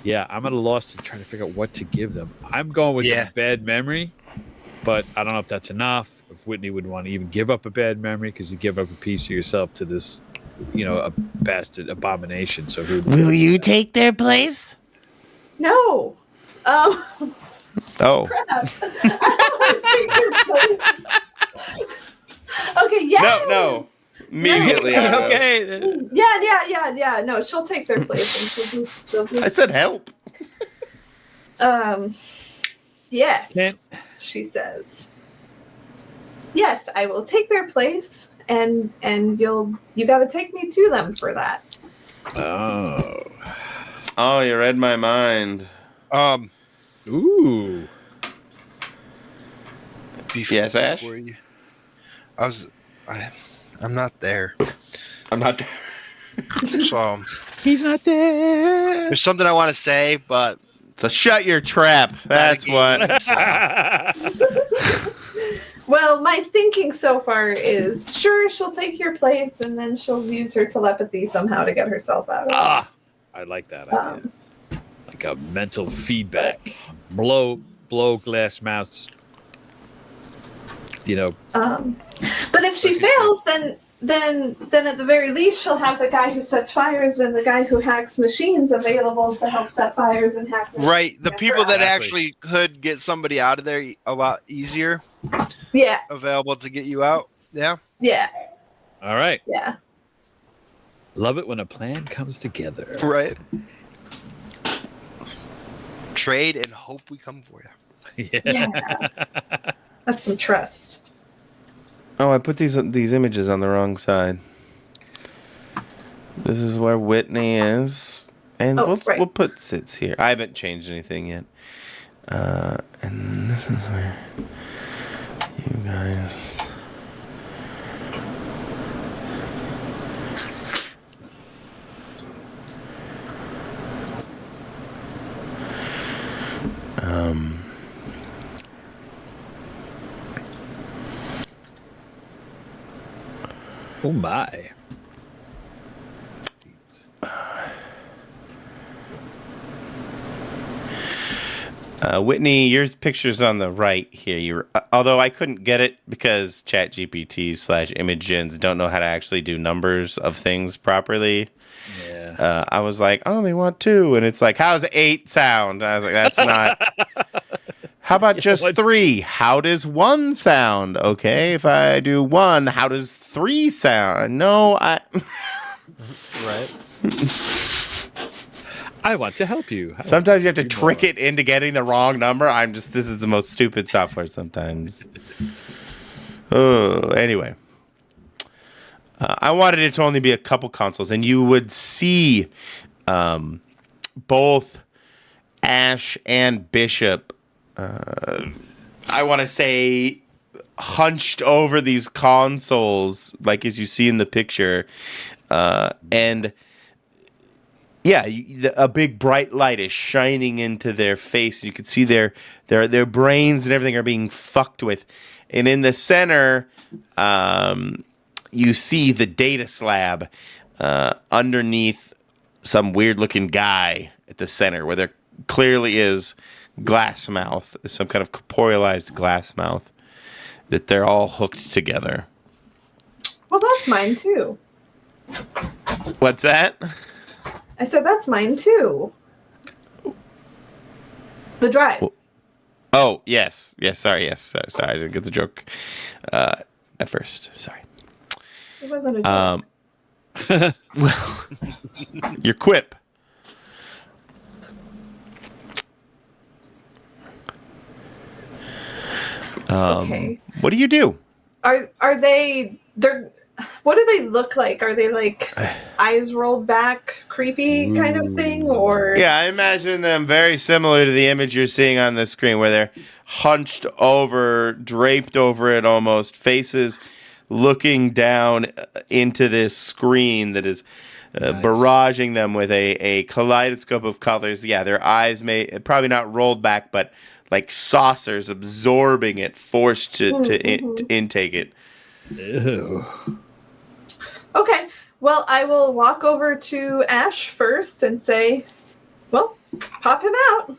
yeah, I'm at a loss to try to figure out what to give them. I'm going with Yeah. a bad memory, but I don't know if that's enough. If Whitney would want to even give up a bad memory, because you give up a piece of yourself to this, a bastard abomination. So who? will you take their place? No. Oh. Crap. I don't want to take your place. Okay, yeah. No. Immediately. out of it. Okay. Yeah. No, she'll take their place. And she'll be I said help. yes, she says. Yes, I will take their place, and you got to take me to them for that. Oh, you read my mind. Ooh. Yes, Ash? Before you, I'm not there. I'm not. So He's not there. there's something I want to say, but So shut your trap. That's what. Well, my thinking so far is sure she'll take your place, and then she'll use her telepathy somehow to get herself out. Of it. I like that idea. Like a mental feedback. Blow glass mouths. But if she fails, then at the very least she'll have the guy who sets fires and the guy who hacks machines available to help set fires and hack machines. right, the people that Exactly. actually could get somebody out of there a lot easier, Yeah, available to get you out. Yeah. yeah, All right. yeah. Love it when a plan comes together. Right. Trade and hope we come for you. Yeah. That's some trust. Oh, I put these images on the wrong side. This is where Whitney is, and Oh, right. we'll put Sits here. I haven't changed anything yet. And then this is where you guys. Oh my. Whitney, your picture's on the right here. Although I couldn't get it because ChatGPT/ImageGens don't know how to actually do numbers of things properly. Yeah. I was like, I only want 2, and it's like, how's 8 sound? And I was like, that's not. How about just 3? How does 1 sound? Okay, if I do 1, how does 3 sound? No, I. Right. I want to help you. Sometimes you have to trick it into getting the wrong number. This is the most stupid software sometimes. Oh, anyway. I wanted it to only be a couple consoles, and you would see both Ash and Bishop, I want to say, hunched over these consoles, like as you see in the picture. And yeah, a big bright light is shining into their face. You can see their brains and everything are being fucked with. And in the center, you see the data slab underneath some weird-looking guy at the center, where there clearly is glass mouth, some kind of corporealized glass mouth, that they're all hooked together. Well, that's mine too. What's that? I said that's mine too. The drive. Oh, yes. Sorry. I didn't get the joke at first. Sorry. It wasn't a joke. Well, your quip. Okay. What do you do? Are they? They're. What do they look like? Are they like eyes rolled back, creepy kind of thing, or? Yeah, I imagine them very similar to the image you're seeing on the screen, where they're hunched over, draped over it almost, faces looking down into this screen that is barraging them with a kaleidoscope of colors. Yeah, their eyes probably not rolled back, but like saucers absorbing it, forced to intake it. Ew. Okay. Well, I will walk over to Ash first and say, "Well, pop him out."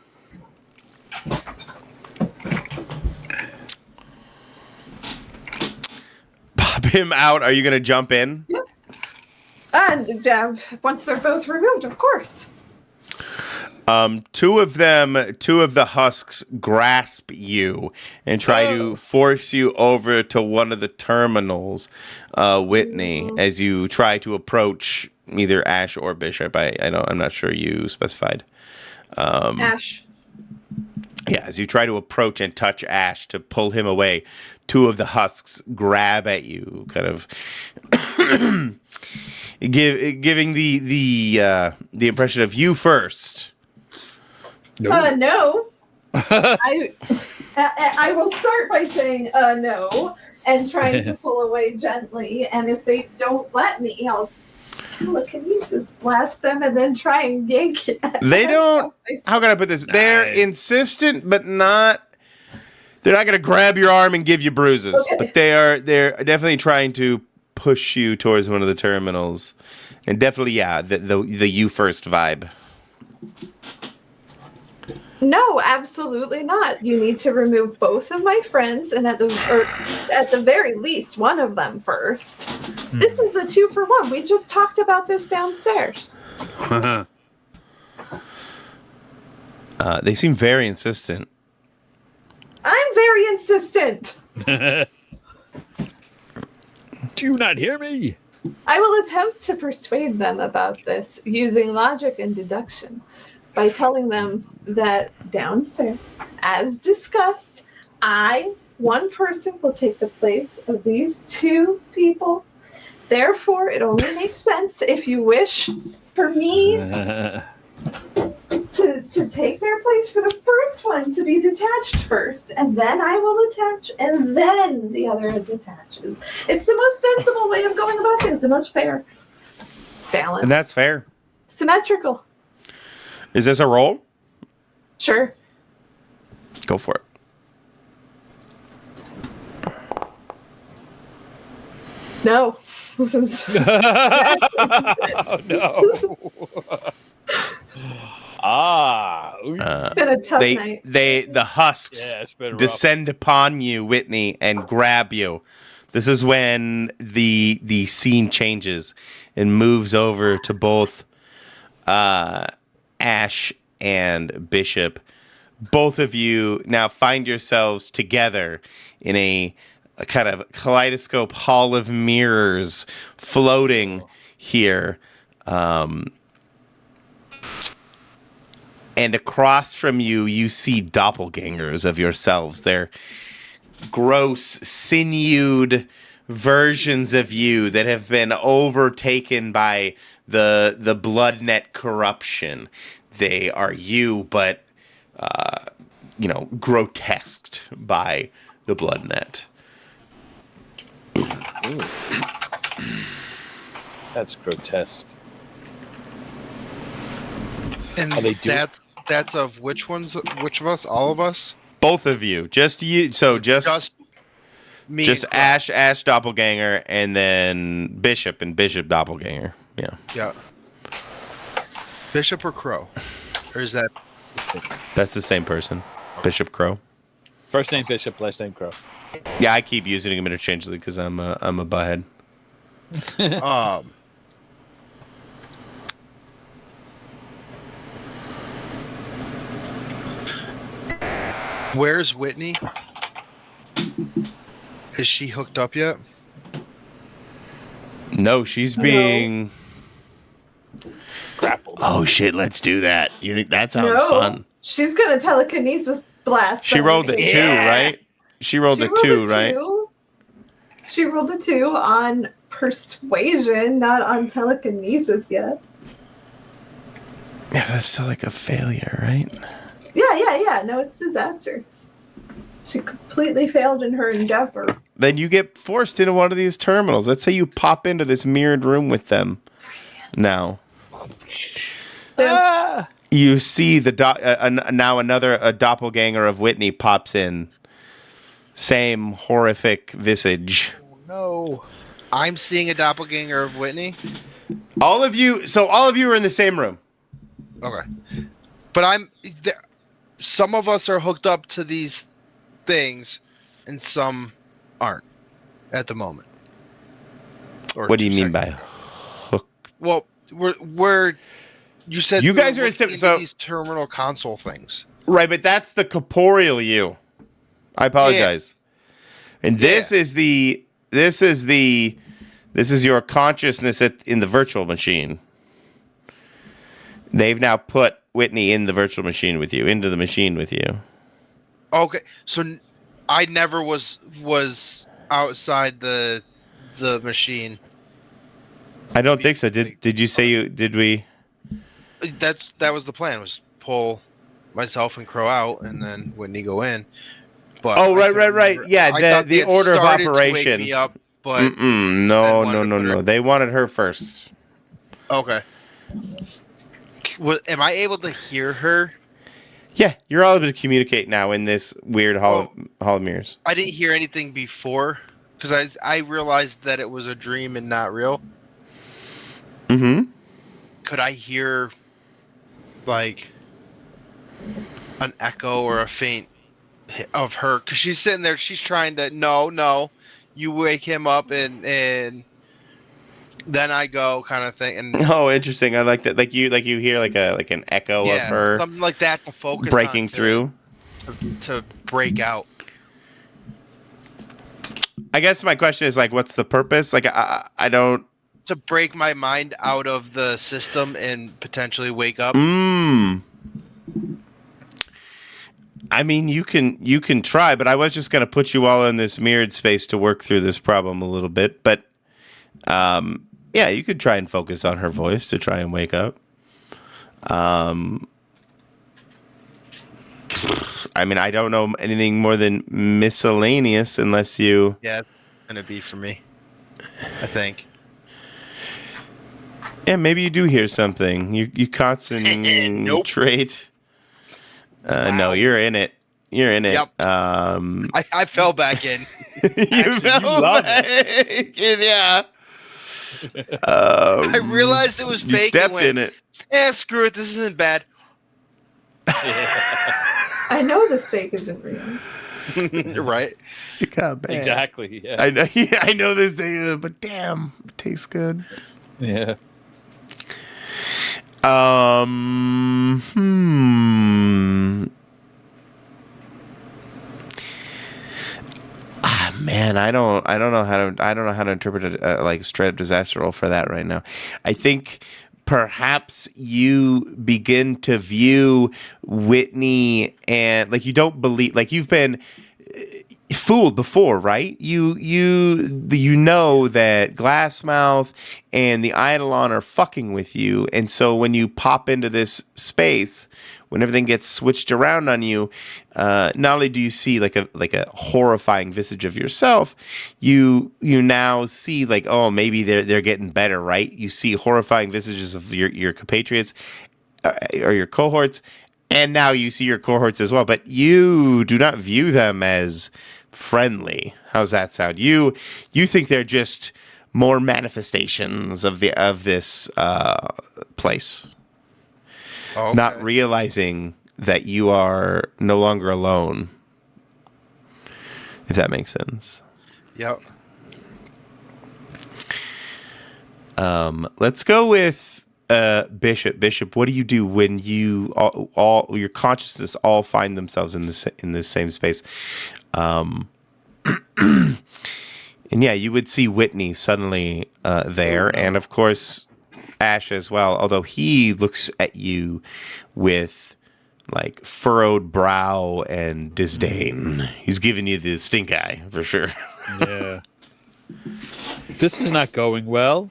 Pop him out. Are you going to jump in? Yeah. And once they're both removed, of course. Two of the husks grasp you and try to force you over to one of the terminals, Whitney, as you try to approach either Ash or Bishop. I'm not sure you specified. Ash. Yeah, as you try to approach and touch Ash to pull him away, 2 of the husks grab at you, kind of giving the impression of you first. No. I will start by saying no and trying to pull away gently. And if they don't let me, I'll telekinesis blast them and then try and yank it. They don't. How can I put this? They're insistent, but not. They're not going to grab your arm and give you bruises. Okay. But they're definitely trying to push you towards one of the terminals, and definitely, yeah, the you first vibe. No, absolutely not. You need to remove both of my friends, and at the very least, one of them first. This is a 2-for-1. We just talked about this downstairs. They seem very insistent. I'm very insistent. Do you not hear me? I will attempt to persuade them about this using logic and deduction by telling them that downstairs, as discussed, one person will take the place of these 2 people. Therefore, it only makes sense if you wish for me to take their place, for the first one to be detached first, and then I will attach, and then the other detaches. It's the most sensible way of going about things, the most fair. Balance. And that's fair. Symmetrical. Is this a roll? Sure. Go for it. No. This is Oh no. it's been a tough night. The husks Yeah, it's been rough. descend upon you, Whitney, and grab you. This is when the scene changes and moves over to both Ash and Bishop. Both of you now find yourselves together in a kind of kaleidoscope hall of mirrors floating here. And across from you, you see doppelgangers of yourselves. They're gross, sinewed versions of you that have been overtaken by the bloodnet corruption. They are you, but grotesqued by the bloodnet. That's grotesque. And Are they do- that's of which ones? Which of us? All of us? Both of you, just you. So just me. just and Crow. Ash doppelganger, and then Bishop and Bishop doppelganger. Yeah. Yeah. Bishop or Crow? Or is that? That's the same person. Bishop Crow. First name Bishop, last name Crow. Yeah, I keep using them interchangeably because I'm a butthead. Where's Whitney? Is she hooked up yet? No, she's being. Grappled. Oh shit! Let's do that. You think that sounds No, fun? she's gonna telekinesis blast. She them. rolled a 2, right? She rolled a 2, right? She rolled a 2 on persuasion, not on telekinesis yet. Yeah, that's still like a failure, right? Yeah. No, it's disaster. She completely failed in her endeavor. Then you get forced into one of these terminals. Let's say you pop into this mirrored room with them. Now, you see now a doppelganger of Whitney pops in. Same horrific visage. No. I'm seeing a doppelganger of Whitney. All of you are in the same room. Okay. But some of us are hooked up to these things and some aren't at the moment. Or What do you 2 mean by seconds. hook? Well, we're you said You we were guys are looking into so- these terminal console things. Right, but that's the corporeal you. I apologize. And this is your consciousness in the virtual machine. They've now put Whitney in the virtual machine with you, into the machine with you. Okay, so I never was outside the machine. I don't think so. Did you say you did we? That was the plan, was pull myself and Crow out and then Whitney go in. But Oh, I right. couldn't remember. Yeah, I thought they the had order of started to wake operation. me up, but No. They wanted her first. okay. Am I able to hear her? Yeah, you're all able to communicate now in this weird hall of mirrors. I didn't hear anything before because I realized that it was a dream and not real. Mm-hmm. Could I hear like an echo or a faint of her? Because she's sitting there, she's trying to no, you wake him up and then I go kind of thing. And Oh, interesting. I like that. Like you hear like an echo of her something like that to focus breaking on through. to break out. I guess my question is like, what's the purpose? Like, I don't. To break my mind out of the system and potentially wake up. I mean, you can try, but I was just gonna put you all in this mirrored space to work through this problem a little bit. But, yeah, you could try and focus on her voice to try and wake up. I mean, I don't know anything more than miscellaneous unless you. Yeah, it's gonna be for me, I think. Yeah, maybe you do hear something. You concentrate. No, you're in it. You're in it. Yep. I fell back in. You fell back in, yeah. I realized it was You fake. stepped and went, in it. Screw it. This isn't bad. I know the steak isn't real. Right? It got bad. Exactly. Yeah. I know. Yeah, I know this thing, but damn, it tastes good. Yeah. Man, I don't know how to interpret a like straight up disaster roll for that right now. I think perhaps you begin to view Whitney and like you don't believe, like you've been fooled before, right? You know that Glassmouth and the Eidolon are fucking with you, and so when you pop into this space, when everything gets switched around on you, not only do you see like a horrifying visage of yourself, you now see like, oh, maybe they're getting better, right? You see horrifying visages of your compatriots or your cohorts, and now you see your cohorts as well, but you do not view them as friendly. How's that sound? You think they're just more manifestations of this place. Okay. Not realizing that you are no longer alone. If that makes sense. Yep. Let's go with Bishop. Bishop, what do you do when you all your consciousness all find themselves in this same space? And yeah, you would see Whitney suddenly there, and of course Ash as well, although he looks at you with like furrowed brow and disdain. He's giving you the stink eye for sure. Yeah. This is not going well.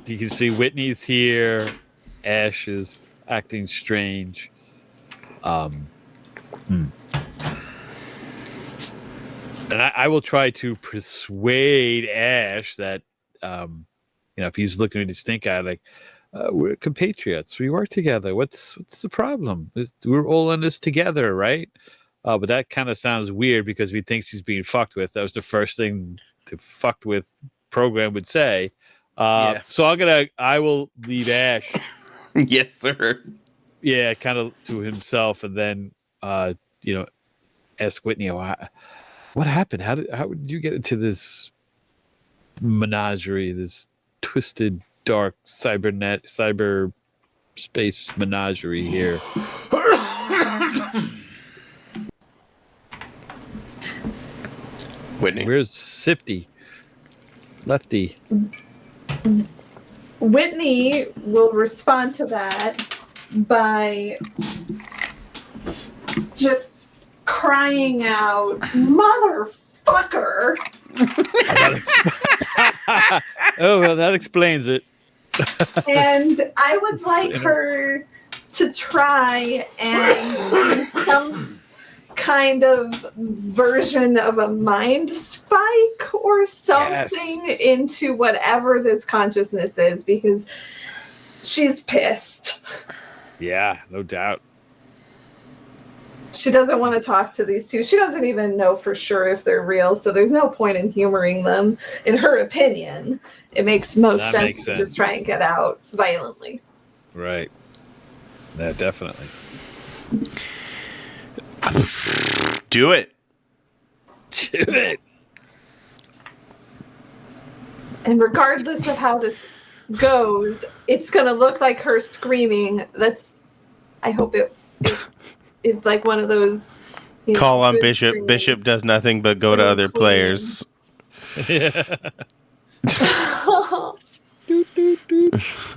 You can see Whitney's here. Ash is acting strange. And I will try to persuade Ash that, if he's looking at his stink eye, like, we're compatriots. We work together. What's the problem? We're all in this together, right? But that kind of sounds weird because he thinks he's being fucked with. That was the first thing the fucked with program would say. Yeah. So I will leave Ash. Yes, sir. Yeah, kind of to himself, and then ask Whitney, what happened? How did you get into menagerie, this twisted, dark cyber space menagerie here? Whitney. Where's Sifty? Lefty. Whitney will respond to that by just crying out, "Motherfucker!" Oh, well, that explains it. And I would like her to try and use some kind of version of a mind spike or something into whatever this consciousness is, because she's pissed. Yeah, no doubt. She doesn't want to talk to these two. She doesn't even know for sure if they're real, so there's no point in humoring them. In her opinion, it makes most sense to just try and get out violently. Right. Yeah, definitely. Do it. Do it. And regardless of how this goes, it's going to look like her screaming. I hope it is like one of those. Call on good Bishop. screams. Bishop does nothing but go to Really other clean. players.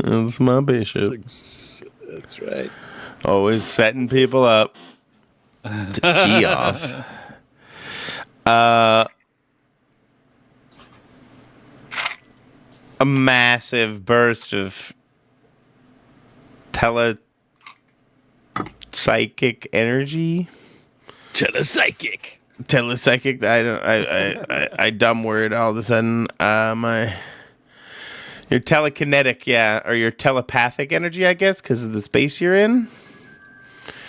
That's my Bishop. That's right. Always setting people up to tee off. A massive burst of telepsychic energy. Telepsychic. I dumb word all of a sudden. Your telekinetic, yeah, or your telepathic energy, I guess, because of the space you're in.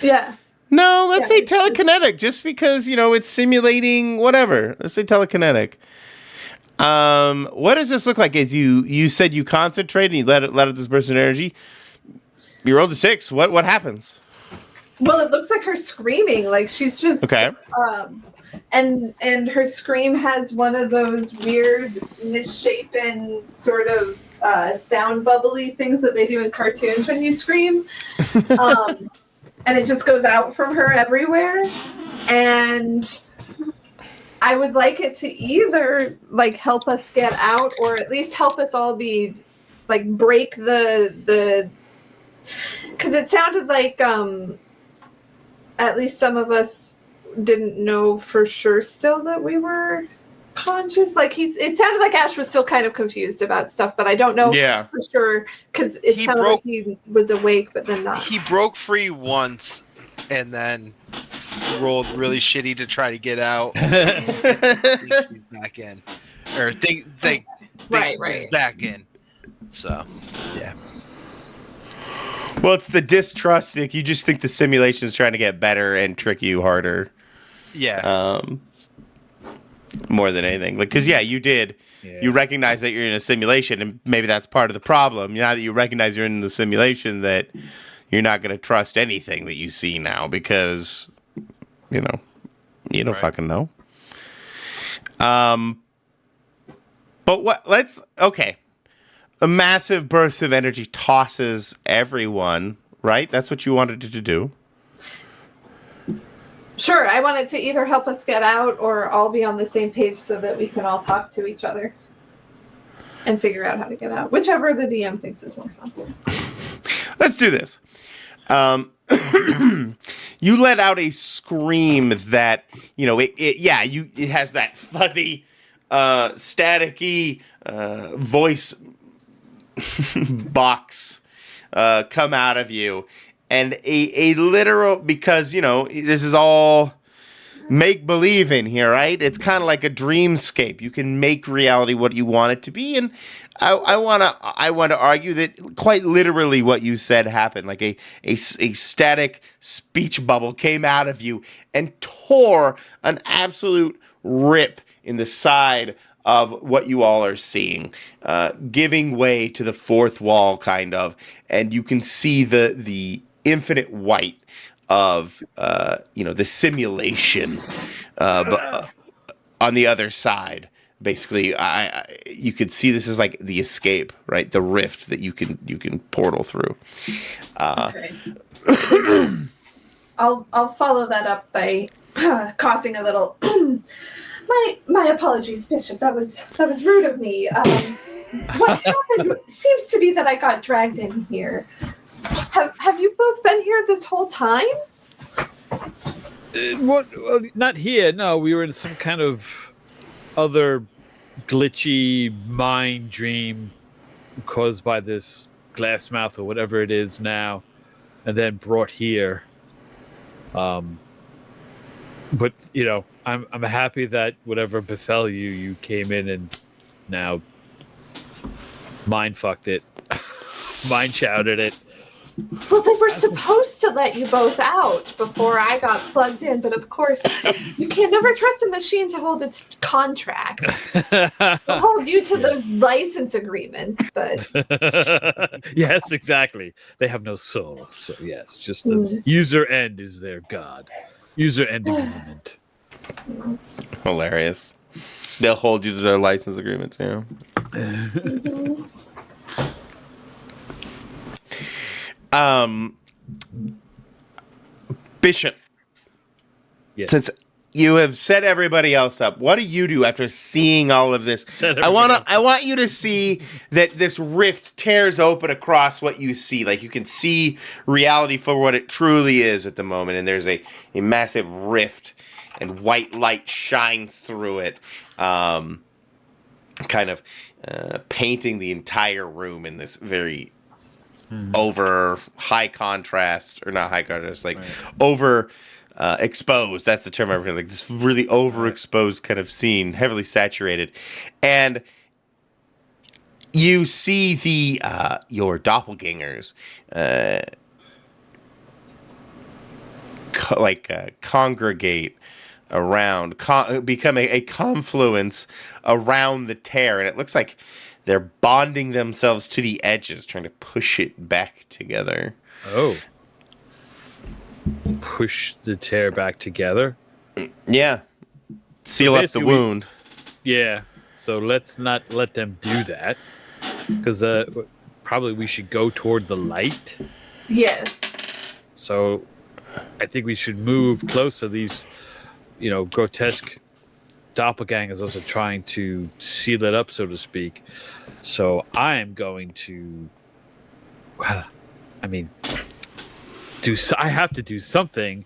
Yeah. No, let's say telekinetic, just because it's simulating whatever. Let's say telekinetic. What does this look like? As you said you concentrate and you let out this burst of energy. You rolled a 6. What happens? Well, it looks like her screaming. Like she's just Okay. And her scream has one of those weird misshapen sort of sound bubbly things that they do in cartoons when you scream. And it just goes out from her everywhere. And I would like it to either like help us get out or at least help us all be like break the because it sounded like at least some of us didn't know for sure still that we were conscious. Like it sounded like Ash was still kind of confused about stuff, but I don't know for sure because it sounded like he was awake but then not. He broke free once and then rolled really shitty to try to get out. Thinks he's back in. Or think he's back in. So, yeah. Well, it's the distrust. Like, you just think the simulation is trying to get better and trick you harder. Yeah. More than anything. Like, because, you did. Yeah. You recognize that you're in a simulation, and maybe that's part of the problem. Now that you recognize you're in the simulation, that you're not going to trust anything that you see now because, you don't fucking know. But okay. A massive burst of energy tosses everyone, right? That's what you wanted it to do. Sure, I wanted to either help us get out or all be on the same page so that we can all talk to each other and figure out how to get out. Whichever the DM thinks is more fun. Let's do this. You let out a scream that, it has that fuzzy, staticky voice box come out of you. And a literal, because, this is all make-believe in here, right? It's kind of like a dreamscape. You can make reality what you want it to be. And I want to argue that quite literally what you said happened. Like a static speech bubble came out of you and tore an absolute rip in the side of what you all are seeing, giving way to the fourth wall, kind of. And you can see the infinite white of the simulation on the other side. Basically, you could see this as like the escape, right? The rift that you can portal through. Okay. I'll follow that up by coughing a little. My apologies, Bishop. That was rude of me. What happened seems to be that I got dragged in here. Have you both been here this whole time? Not here. No, we were in some kind of other glitchy mind dream caused by this glass mouth or whatever it is now, and then brought here. But I'm happy that whatever befell you came in and now mind fucked it, mind shouted it. Well, they were supposed to let you both out before I got plugged in, but of course, you can never trust a machine to hold its contract. They'll hold you to those license agreements, but... Yes, exactly. They have no soul, so yes, just the user end is their god. User end agreement. Hilarious. They'll hold you to their license agreement, too. Bishop, yes. Since you have set everybody else up, what do you do after seeing all of this? I want you to see that this rift tears open across what you see. Like, you can see reality for what it truly is at the moment, and there's a massive rift, and white light shines through it, kind of painting the entire room in this very over high contrast, or not high contrast, like over exposed. That's the term I really like. This really overexposed kind of scene, heavily saturated, and you see the your doppelgangers congregate around, become a confluence around the tear, and it looks like they're bonding themselves to the edges, trying to push it back together. Oh. Push the tear back together? Yeah. Seal up the wound. Yeah. So let's not let them do that. Because probably we should go toward the light. Yes. So I think we should move closer. These, grotesque doppelgangers are trying to seal it up, so to speak. So I am going to, I have to do something.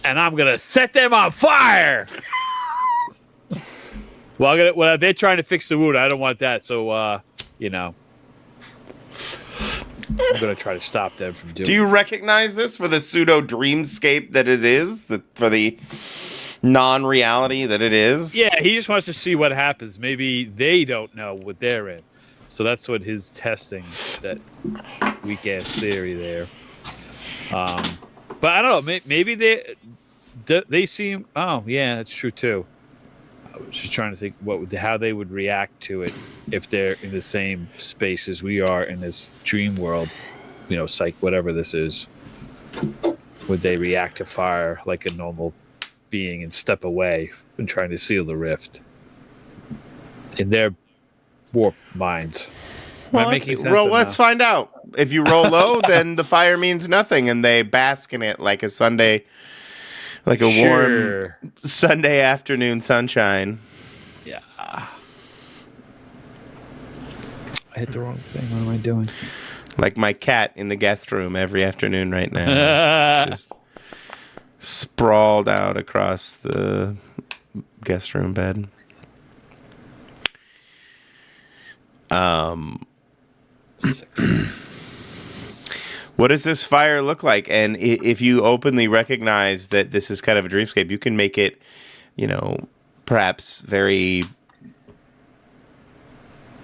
And I'm going to set them on fire. Well, they're trying to fix the wound. I don't want that. So, I'm going to try to stop them from doing it. Do you recognize this for the pseudo dreamscape that it is? For the non-reality that it is? Yeah, he just wants to see what happens. Maybe they don't know what they're in. So that's what his testing, that weak-ass theory there. But I don't know. Maybe they seem... Oh, yeah, that's true, too. I was just trying to think how they would react to it if they're in the same space as we are in this dream world, psych, whatever this is. Would they react to fire like a normal being and step away from trying to seal the rift in their warped minds? Am I making sense? Let's find out. If you roll low, then the fire means nothing, and they bask in it like a Sunday. Like a warm Sunday afternoon sunshine. Yeah. I hit the wrong thing. What am I doing? Like my cat in the guest room every afternoon right now. Just sprawled out across the guest room bed. What does this fire look like? And if you openly recognize that this is kind of a dreamscape, you can make it, perhaps very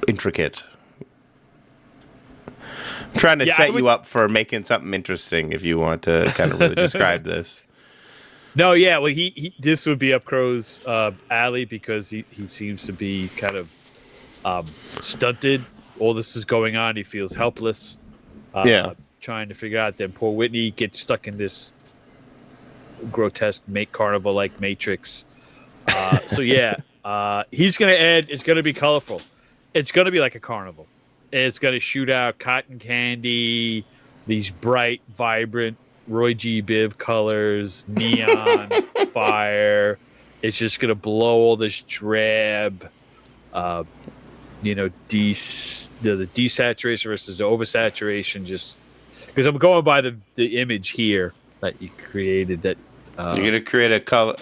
intricate. I'm trying to set you up for making something interesting if you want to kind of really describe this. No, yeah, well, he this would be up Crow's alley because he seems to be kind of stunted. All this is going on. He feels helpless. Trying to figure out. Then poor Whitney gets stuck in this grotesque carnival-like matrix. He's gonna add. It's gonna be colorful. It's gonna be like a carnival. It's gonna shoot out cotton candy, these bright, vibrant Roy G. Biv colors, neon fire. It's just gonna blow all this drab, the desaturation versus the oversaturation. Just because I'm going by the image here that you created. That you're gonna create a color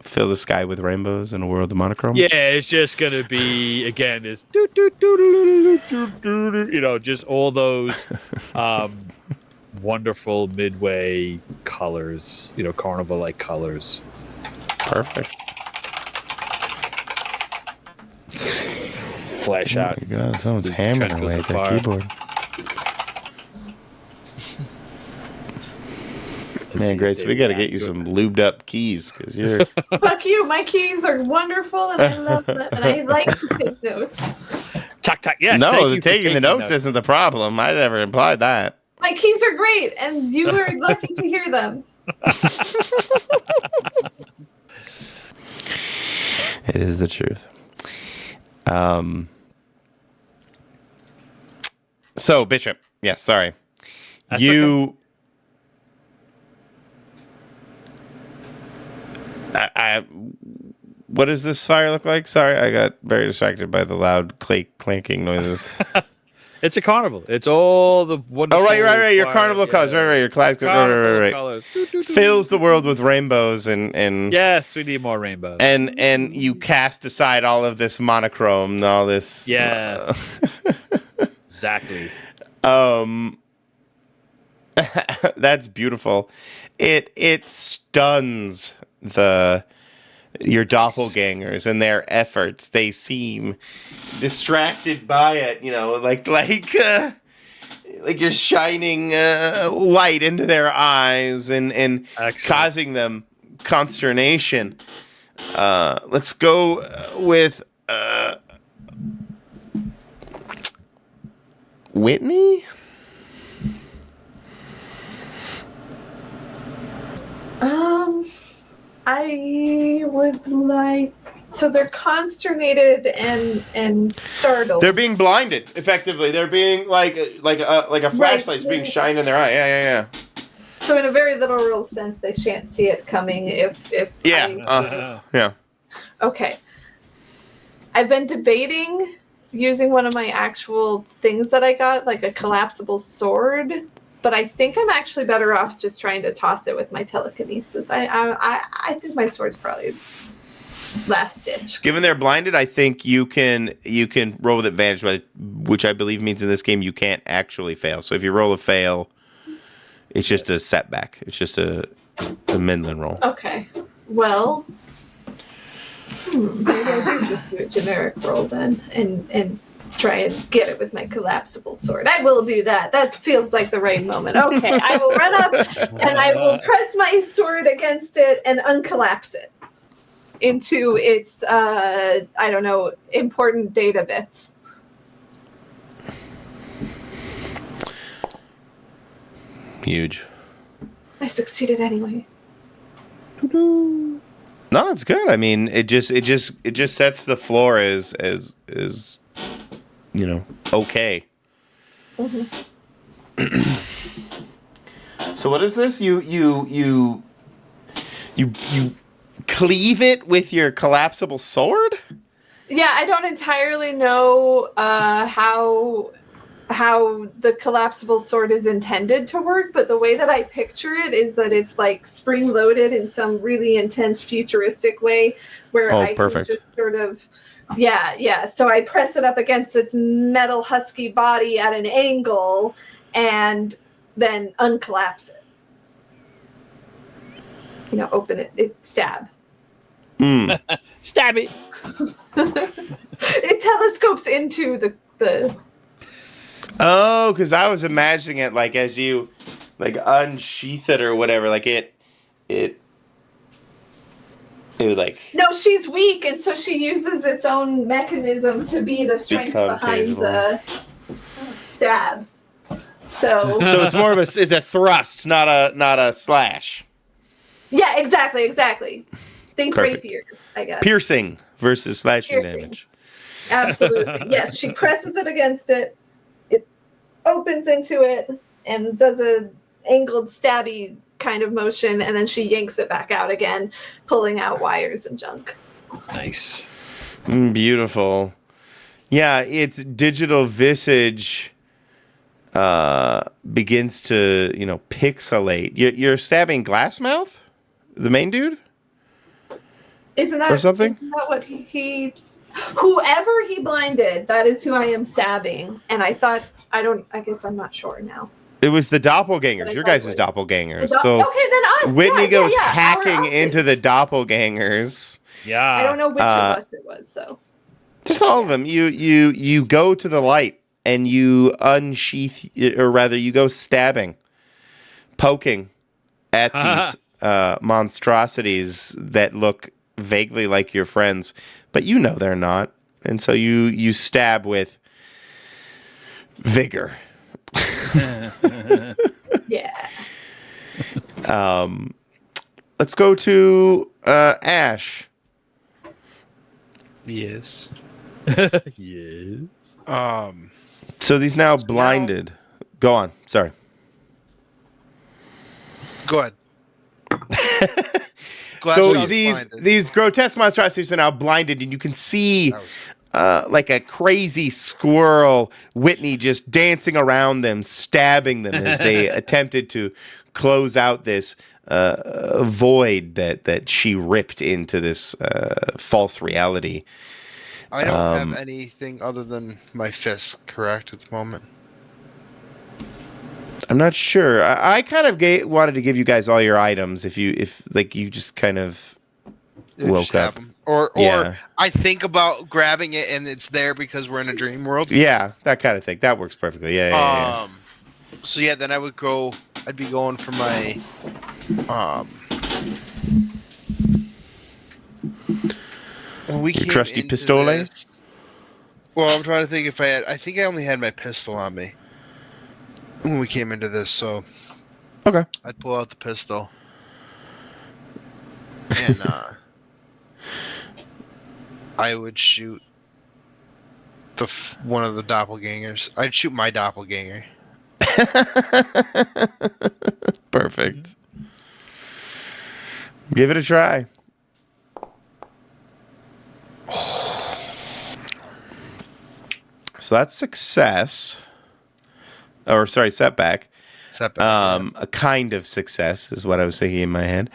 fill the sky with rainbows in a world of monochrome. Yeah, it's just gonna be again this just all those wonderful midway colors, carnival-like colors. Perfect. Flash out. Oh my God, someone's hammering away at their keyboard. Man, Grace, we got to get you some lubed up keys because you're. Fuck you! My keys are wonderful, and I love them, and I like to take notes. Tuck. Yes. No, taking the notes isn't the problem. I never implied that. My keys are great, and you were lucky to hear them. It is the truth. So Bishop, yes, sorry. That's you. What does this fire look like? Sorry, I got very distracted by the loud clanking noises. It's a carnival. It's all the wonderful. Oh, right. Your carnival colors. Right. Your classic right. Colors. Fills the world with rainbows and. Yes, we need more rainbows. And you cast aside all of this monochrome, all this. Yes. Exactly. That's beautiful. It stuns your doppelgangers and their efforts. They seem distracted by it, you're shining light into their eyes and Excellent. causing them consternation. Let's go with Whitney. I would like. So they're consternated and startled. They're being blinded. Effectively, they're being like a flashlight's being shined in their eye. Yeah. So in a very literal sense, they shan't see it coming. If Yeah. Okay. I've been debating using one of my actual things that I got, like a collapsible sword, but I think I'm actually better off just trying to toss it with my telekinesis. I think my sword's probably last ditch. Given they're blinded, I think you can roll with advantage, which I believe means in this game you can't actually fail. So if you roll a fail, it's just a setback. It's just a Midland roll. Okay. Well, maybe I do just do a generic roll then, and try and get it with my collapsible sword. I will do that. That feels like the right moment. Okay, I will run up and I will press my sword against it and uncollapse it into its, important data bits. Huge. I succeeded anyway. No, it's good. I mean, it just sets the floor as okay. Mm-hmm. So what is this? You cleave it with your collapsible sword? Yeah, I don't entirely know how the collapsible sword is intended to work, but the way that I picture it is that it's like spring-loaded in some really intense futuristic way where I perfect. can just sort of so I press it up against its metal husky body at an angle and then uncollapse it. Open it stab. Stab it. It telescopes into the Oh, because I was imagining it like as you unsheath it or whatever, like it would like. No, she's weak, and so she uses its own mechanism to be the strength Become behind tangible. the stab. So it's more of it's a thrust, not a slash. yeah, exactly. Think Perfect. rapier, I guess. Piercing versus slashing Piercing. damage. Absolutely. Yes, she presses it against it. It opens into it and does a angled stabby kind of motion, and then she yanks it back out again, pulling out wires and junk. Nice. Beautiful. Yeah, its digital visage begins to, pixelate. You're stabbing Glassmouth? The main dude? Isn't that Or something? Isn't that what he whoever he blinded, that is who I am stabbing. And I guess I'm not sure now. It was the doppelgangers, your guys' doppelgangers. So okay, then us. Whitney goes our hacking us's. into the doppelgangers. Yeah. I don't know which of us it was, though. Just all of them. You go to the light and you unsheath, or rather, you go stabbing, poking at these monstrosities that look vaguely like your friends, but they're not, and so you stab with vigor. Yeah. Let's go to Ash. Yes. Yes. So these now blinded. Go on. Sorry. Go ahead. So these grotesque monstrosities are now blinded, and you can see like a crazy squirrel, Whitney just dancing around them, stabbing them as they attempted to close out this void that she ripped into this false reality. I don't have anything other than my fist, correct, at the moment? I'm not sure. I kind of wanted to give you guys all your items if you just kind of woke up. Them. Or Yeah. I think about grabbing it and it's there because we're in a dream world. Yeah, that kind of thing. That works perfectly. Yeah. So yeah, then I'd be going for my when we Your came trusty into pistole? this- well, I'm trying to think if I think I only had my pistol on me when we came into this, so Okay. I'd pull out the pistol and I would shoot one of the doppelgangers. I'd shoot my doppelganger. Perfect. Give it a try. So that's success. Or sorry, setback. Setback. A kind of success is what I was thinking in my head.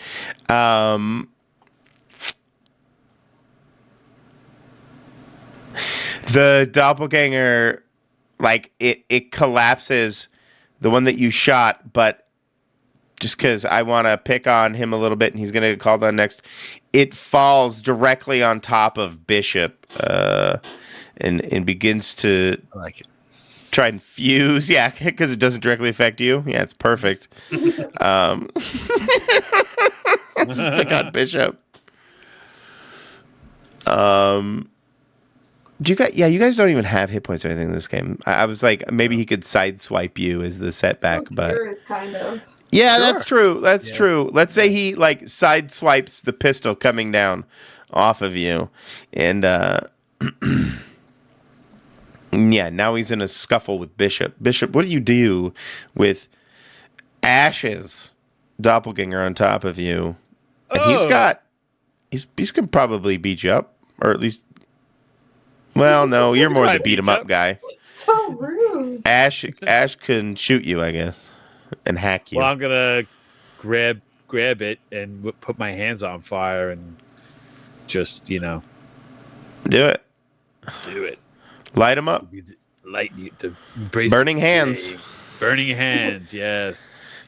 The doppelganger, like it collapses, the one that you shot, but just because I want to pick on him a little bit and he's going to get called on next, it falls directly on top of Bishop and begins to I like it. try and fuse. Yeah, because it doesn't directly affect you. Yeah, it's perfect. Just pick on Bishop. Do you guys? Yeah, you guys don't even have hit points or anything in this game. I was like, maybe he could sideswipe you as the setback, but Curious, kind of. yeah, Sure. that's true. That's true. Let's say he like sideswipes the pistol coming down off of you, and yeah, now he's in a scuffle with Bishop. Bishop, what do you do with Ash's doppelganger on top of you? And he's gonna probably beat you up, or at least. Well, no, you're more the beat him up guy. So rude. Ash can shoot you, I guess, and hack you. Well, I'm gonna grab it and put my hands on fire and just Do it. do it. Light him up. Light you to embrace Burning the hands. flame. Burning hands. Yes.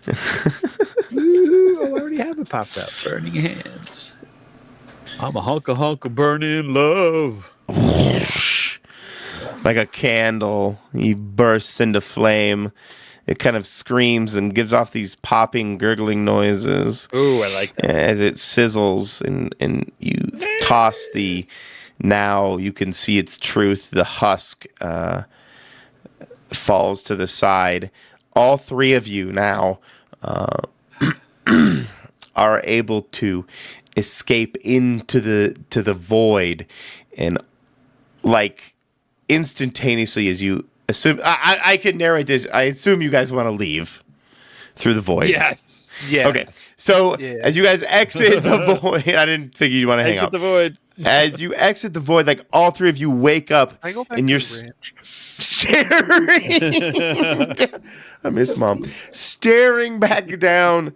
Ooh, I already have it popped up. Burning hands. I'm a hunk of burning love. Like a candle, he bursts into flame. It kind of screams and gives off these popping, gurgling noises Ooh, I like that. as it sizzles, and you toss the. Now you can see its truth. The husk falls to the side. All three of you now are able to escape into the void, and like instantaneously as you assume, I can narrate this. I assume you guys want to leave through the void. Yes. Yeah. Okay. So Yeah. as you guys exit the void, I didn't figure you'd want to hang Exit out. the void. As you exit the void, like all three of you wake up I go back and to you're the ranch. staring. I miss Mom. Staring back down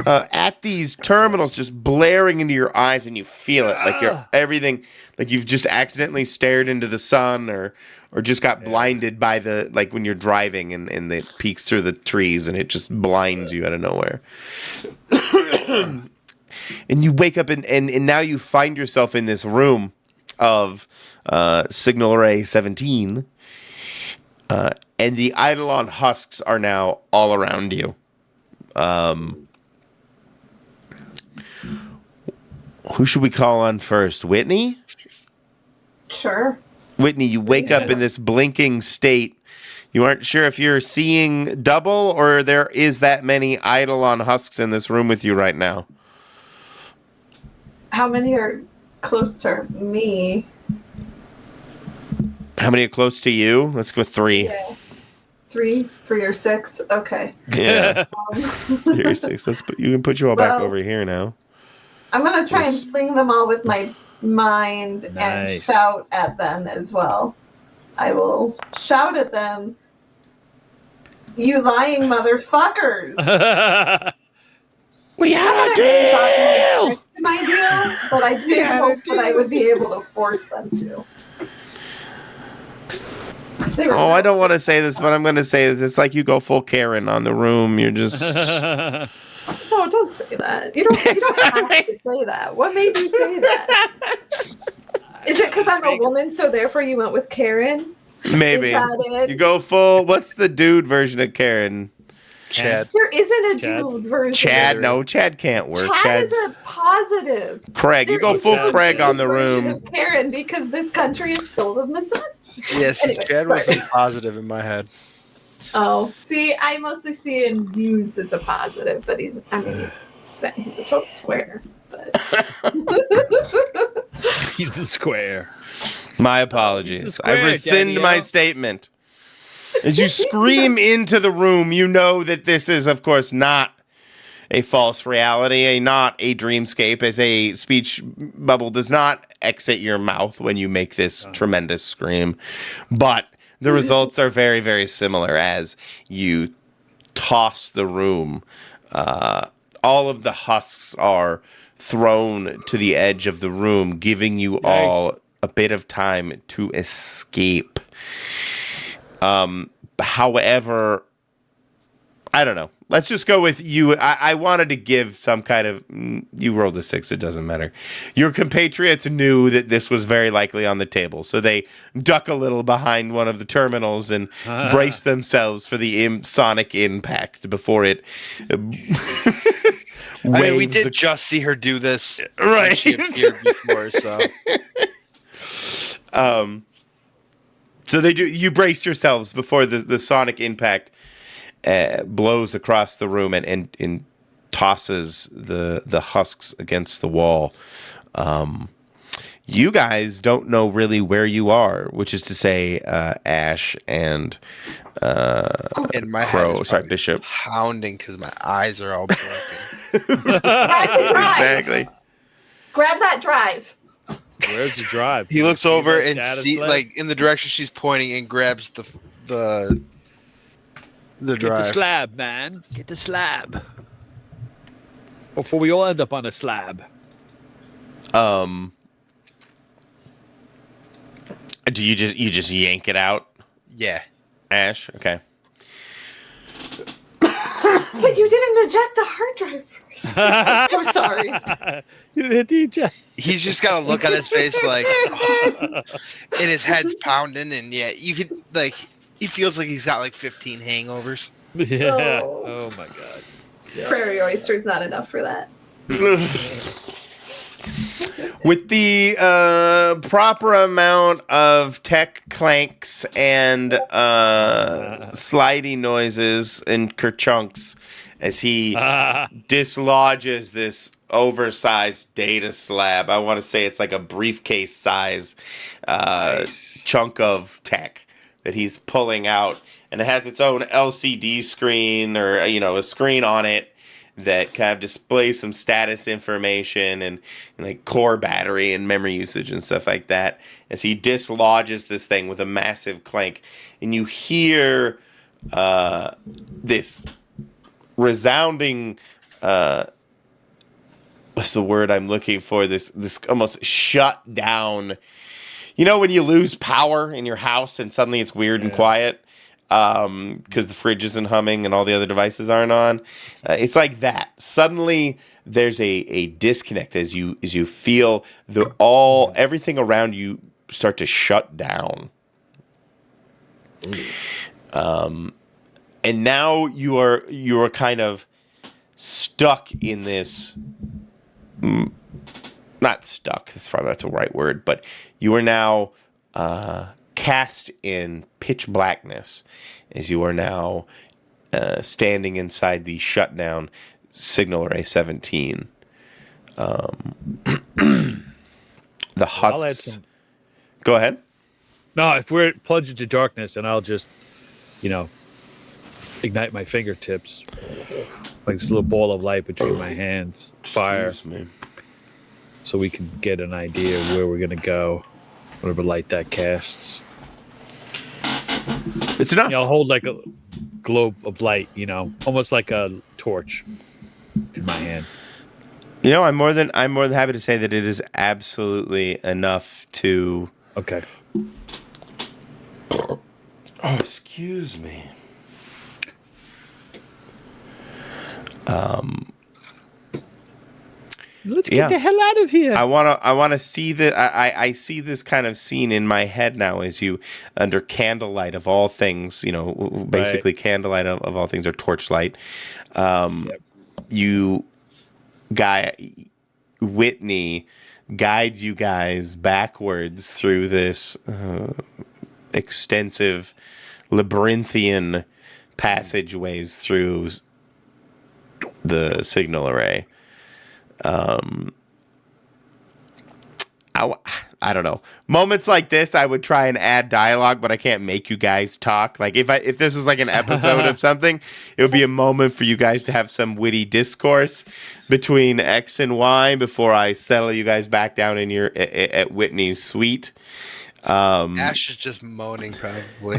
at these terminals, just blaring into your eyes, and you feel it like you're everything, like you've just accidentally stared into the sun, or just got blinded by the, like when you're driving and it peeks through the trees and it just blinds you out of nowhere. And you wake up and now you find yourself in this room of Signal Array 17. And the Eidolon husks are now all around you. Who should we call on first? Whitney? Sure. Whitney, you wake up in this blinking state. You aren't sure if you're seeing double or there is that many Eidolon husks in this room with you right now. How many are close to me? How many are close to you? Let's go with 3. Yeah. 3 or 6. Okay. Yeah. You're 6. You can put you all back Well, over here now. I'm gonna try Yes. and fling them all with my mind and Nice. shout at them as well. I will shout at them. You lying motherfuckers! We Not have a that I really thought they deal! would stick to my deal, but I did hope that I would be able to force them to. They were Oh, I don't want to say this, but I'm going to say this. It's like you go full Karen on the room. You're just... No, don't say that. You don't have to say that. What made you say that? Is it because I'm a woman, so therefore you went with Karen? Maybe. Is that it? You go full... What's the dude version of Karen? Chad. There isn't a Chad? dude version. Chad, no, Chad can't work. Chad is Chad's a positive. Craig. You There go is full no Craig on dude the version room. of Karen, because this country is filled with misogyny. Yes, Anyway, Chad sorry. was positive in my head. Oh, see, I mostly see him used as a positive, but he's a total square. But He's a square. My apologies. He's a I square, rescind Daddy-o. my statement. As you scream into the room, you know that this is, of course, not a false reality, not a dreamscape, as a speech bubble does not exit your mouth when you make this tremendous scream. But the results are very, very similar as you toss the room. All of the husks are thrown to the edge of the room, giving you all a bit of time to escape. However, I don't know. Let's just go with you. I wanted to give some kind of... You rolled a 6, it doesn't matter. Your compatriots knew that this was very likely on the table, so they duck a little behind one of the terminals and brace themselves for the sonic impact before it... I mean, we did just see her do this. Right. When she appeared before, so... So they do. You brace yourselves before the sonic impact blows across the room and tosses the husks against the wall. You guys don't know really where you are, which is to say, Ash and in my Crow. head, Sorry, Bishop. Pounding because my eyes are all broken. grab the drive. Exactly. Grab that drive. Where's the drive? He looks over and Data's see left? like in the direction she's pointing and grabs the Get the drive. slab, man. Get the slab. Before we all end up on a slab. Do you just yank it out, Yeah. Ash? Okay. But you didn't eject the hard drive first. I'm sorry. You didn't hit the eject. He's just got a look on his face like, and his head's pounding, and yeah, you could like, he feels like he's got like 15 hangovers. Yeah. Oh. Oh my god. Prairie oyster's not enough for that. With the proper amount of tech clanks and slidey noises and kerchunks as he dislodges this oversized data slab. I want to say it's like a briefcase size chunk of tech that he's pulling out, and it has its own LCD screen or a screen on it that kind of displays some status information and like core battery and memory usage and stuff like that as he dislodges this thing with a massive clank, and you hear this resounding what's the word I'm looking for, this almost shut down, when you lose power in your house and suddenly it's weird and quiet because the fridge isn't humming and all the other devices aren't on. It's like that. Suddenly there's a disconnect as you feel everything around you start to shut down. And now you are kind of stuck in this. Not stuck. That's probably not the right word, but you are now cast in pitch blackness as you are now standing inside the shutdown Signal Array 17. The husks. Go ahead. No, if we're plunged into darkness, then I'll just, ignite my fingertips. Like this little ball of light between my hands. Fire. Excuse me. So we can get an idea of where we're going to go. Whatever light that casts. It's enough. I'll hold like a globe of light, almost like a torch in my hand. I'm more than happy to say that it is absolutely enough to. Okay. Oh, excuse me. Let's get the hell out of here. I wanna see I see this kind of scene in my head now as you under candlelight of all things, basically candlelight of all things or torchlight. You Whitney guides you guys backwards through this extensive labyrinthian passageways through the signal array. I don't know. Moments like this, I would try and add dialogue, but I can't make you guys talk. Like if this was like an episode of something, it would be a moment for you guys to have some witty discourse between X and Y before I settle you guys back down in your at Whitney's suite. Ash is just moaning probably.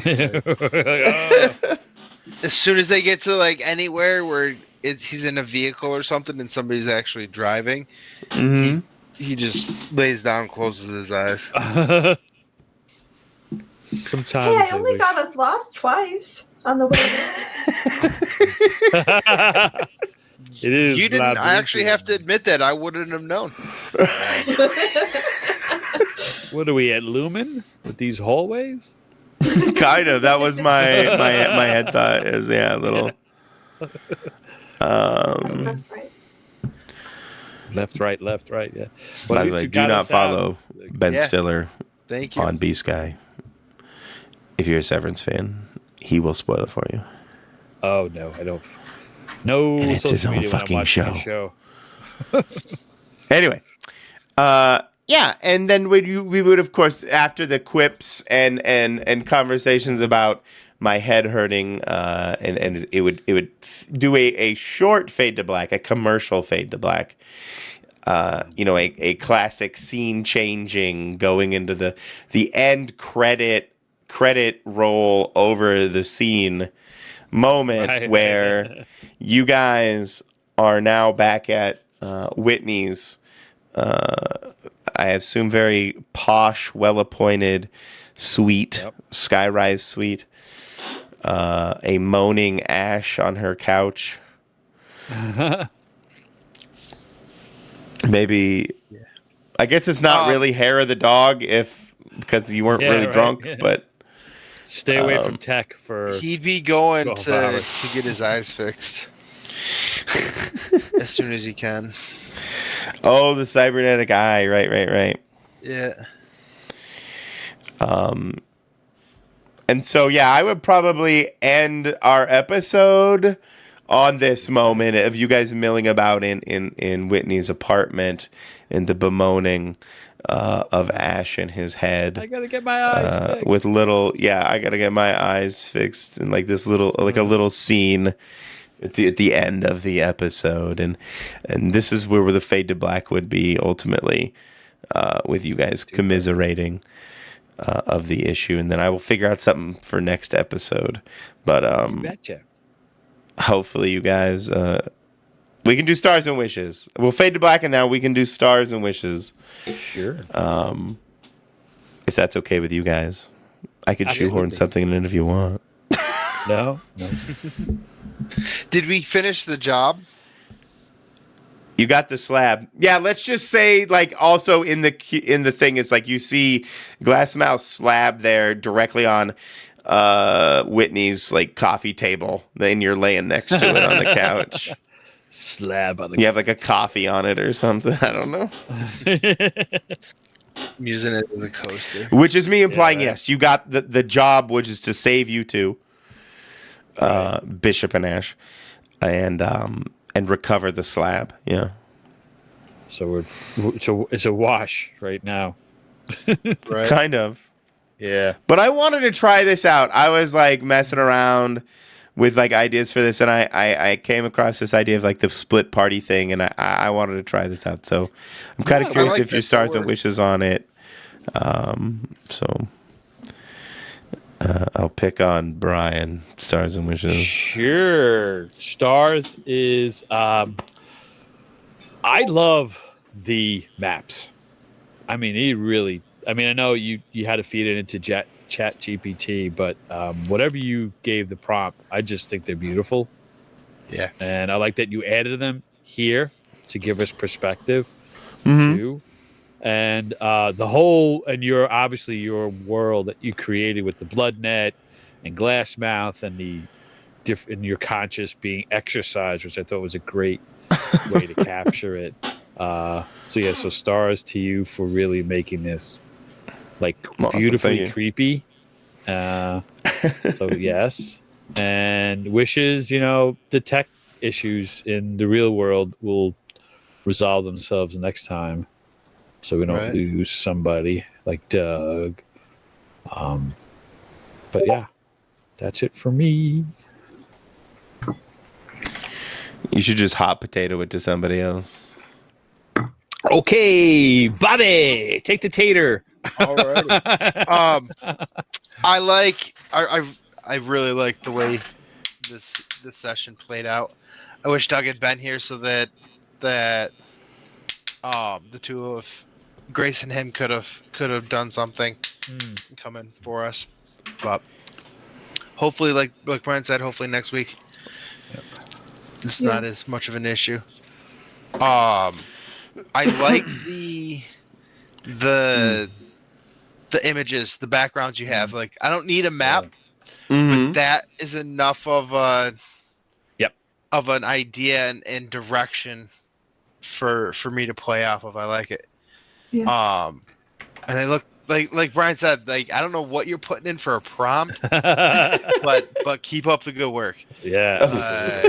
As soon as they get to like anywhere where he's in a vehicle or something and somebody's actually driving, he just lays down and closes his eyes. Sometimes Hey, I only got us lost twice on the way. It is. You didn't. I actually have to admit that I wouldn't have known. What are we at Lumen with these hallways? Kind of. That was my head thought. Is a little. Left, right, yeah. By the way, do not follow Ben Stiller Thank you. on B-Sky. If you're a Severance fan, he will spoil it for you. Oh, no, I don't. No, and it's his own fucking show. Anyway, and then we would of course after the quips and conversations about my head hurting, and it would do a short fade to black, a commercial fade to black. A classic scene changing going into the end credit roll over the scene moment where you guys are now back at Whitney's, I assume very posh, well-appointed suite, skyrise suite. A moaning Ash on her couch. Maybe, I guess it's not really hair of the dog because you weren't really drunk, but stay away from tech for. He'd be going to get his eyes fixed as soon as he can. Oh, the cybernetic eye, right. Yeah. And so, I would probably end our episode on this moment of you guys milling about in Whitney's apartment and the bemoaning of Ash in his head. I gotta get my eyes fixed. With little, I gotta get my eyes fixed, and like this little, like a little scene at the end of the episode, and this is where the fade to black would be ultimately, with you guys commiserating of the issue, and then I will figure out something for next episode. But betcha. Hopefully you guys, we can do stars and wishes. We'll fade to black, and now we can do stars and wishes. Sure. If that's okay with you guys, I could shoehorn something in if you want. No. Did we finish the job? You got the slab. Yeah, let's just say, like, also in the thing is like you see Glass Mouse slab there directly on Whitney's like coffee table. Then you're laying next to it on the couch. Slab on the. You have like a coffee on it or something. I don't know. I'm using it as a coaster. Which is me implying yes, you got the job, which is to save you two, Bishop and Ash, and recover the slab. Yeah. So it's a wash right now. Right. Kind of. Yeah. But I wanted to try this out. I was like messing around with like ideas for this, and I came across this idea of like the split party thing, and I wanted to try this out. So I'm kind of curious if your stars and wishes on it. I'll pick on Brian. Stars and wishes. Sure. Stars is I love the maps. I mean, I know you had to feed it into Chat GPT, but whatever you gave the prompt, I just think they're beautiful. Yeah. And I like that you added them here to give us perspective. too. And the whole, and your world that you created with the blood net and glass mouth and and your conscious being exercised, which I thought was a great way to capture it. So stars to you for really making this like Awesome, beautifully thank you. creepy. So yes, and wishes, the tech issues in the real world will resolve themselves next time, so we don't lose somebody like Doug. But yeah, that's it for me. You should just hot potato it to somebody else. Okay, Bobby, take the tater. Alrighty. I really like the way this session played out. I wish Doug had been here so that the two of Grace and him could have done something coming for us. But hopefully, like Brian said, hopefully next week it's not as much of an issue. I like the images, the backgrounds you have. Like, I don't need a map, but that is enough of an idea and direction for me to play off of. I like it. Yeah. And they look like Brian said, like, I don't know what you're putting in for a prompt, but keep up the good work. Yeah.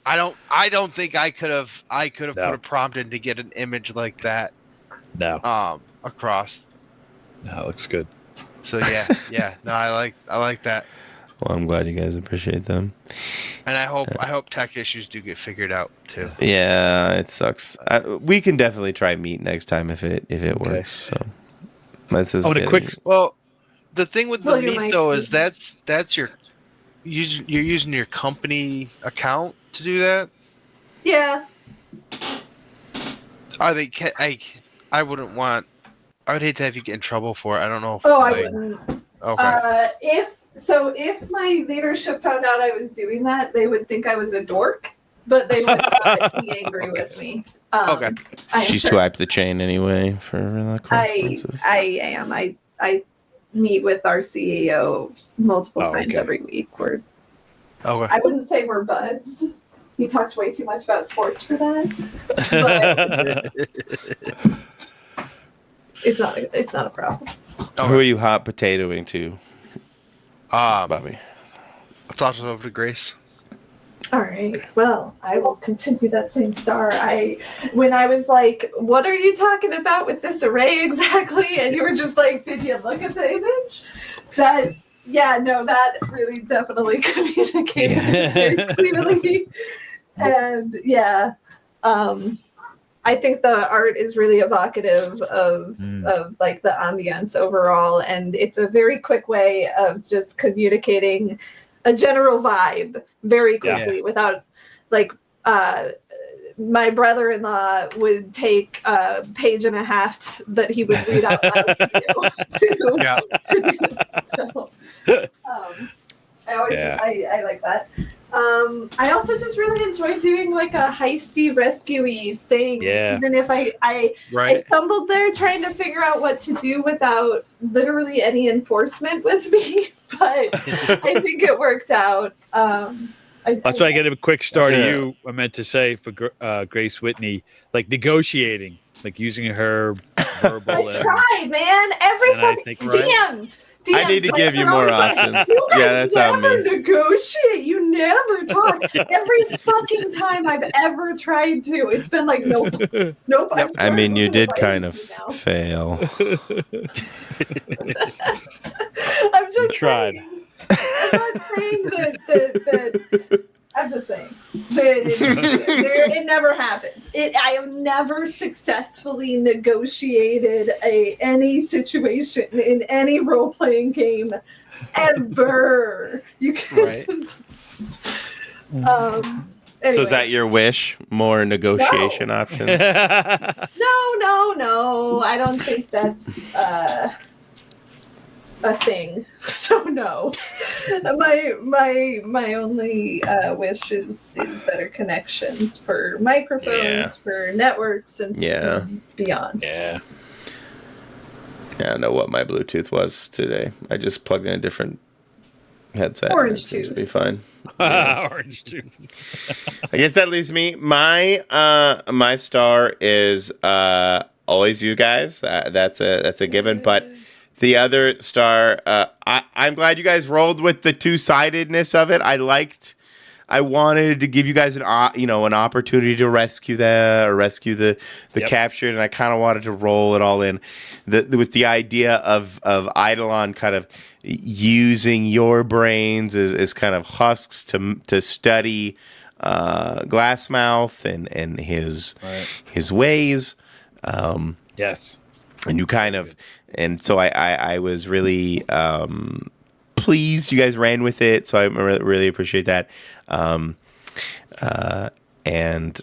I don't think I could have put a prompt in to get an image like that. No. Across. No, it looks good. So yeah. No, I like that. Well, I'm glad you guys appreciate them. And I hope tech issues do get figured out too. Yeah, it sucks. We can definitely try meet next time if it works. So let's just Well, the thing with the meet though is that's you're using your company account to do that. Yeah. Are they? I wouldn't want. I would hate to have you get in trouble for it. I don't know. I wouldn't. Okay. If my leadership found out I was doing that, they would think I was a dork, but they would not be angry with me. Okay. She's too hype the chain anyway for the consequences. I am. I meet with our CEO multiple times every week. I wouldn't say we're buds. He talks way too much about sports for that. But it's not a problem. Who are you hot potatoing to? Bobby. I'll toss it over to Grace. All right. Well, I will continue that same star. When I was like, "What are you talking about with this array exactly?" and you were just like, "Did you look at the image?" That really definitely communicated very clearly. And I think the art is really evocative of like the ambience overall, and it's a very quick way of just communicating a general vibe very quickly without like my brother-in-law would take a page and a half that he would read out loud to do that. So, I like that. I also just really enjoyed doing like a heisty, rescue-y thing. Yeah. Even if I stumbled there trying to figure out what to do without literally any enforcement with me, but I think it worked out. That's why I get a quick start to you. I meant to say for Grace Whitney, like negotiating, like using her verbal. I tried, man. Every fucking DMs. I need to give you more options. That's on me. You never negotiate. You never talk. Every fucking time I've ever tried to, it's been like, nope. Yep. I mean, you did kind of fail. I'm just tried. saying. I'm not saying that I'm just saying. It never happens. I have never successfully negotiated any situation in any role-playing game ever. You can. Right. Anyway. So is that your wish? More negotiation options? No. I don't think that's. a thing. So no. My only wish is better connections for microphones, for networks, and beyond. Yeah. I don't know what my Bluetooth was today. I just plugged in a different headset. Orange Seems to be tooth. fine. Orange tooth. I guess that leaves me. My star is always you guys. That's a given. But the other star, I'm glad you guys rolled with the two-sidedness of it. I wanted to give you guys an opportunity to rescue the captured, and I kind of wanted to roll it all in with the idea of Eidolon kind of using your brains as kind of husks to study Glassmouth and his ways. Yes. And you kind of, and so I was really pleased you guys ran with it. So I really appreciate that. And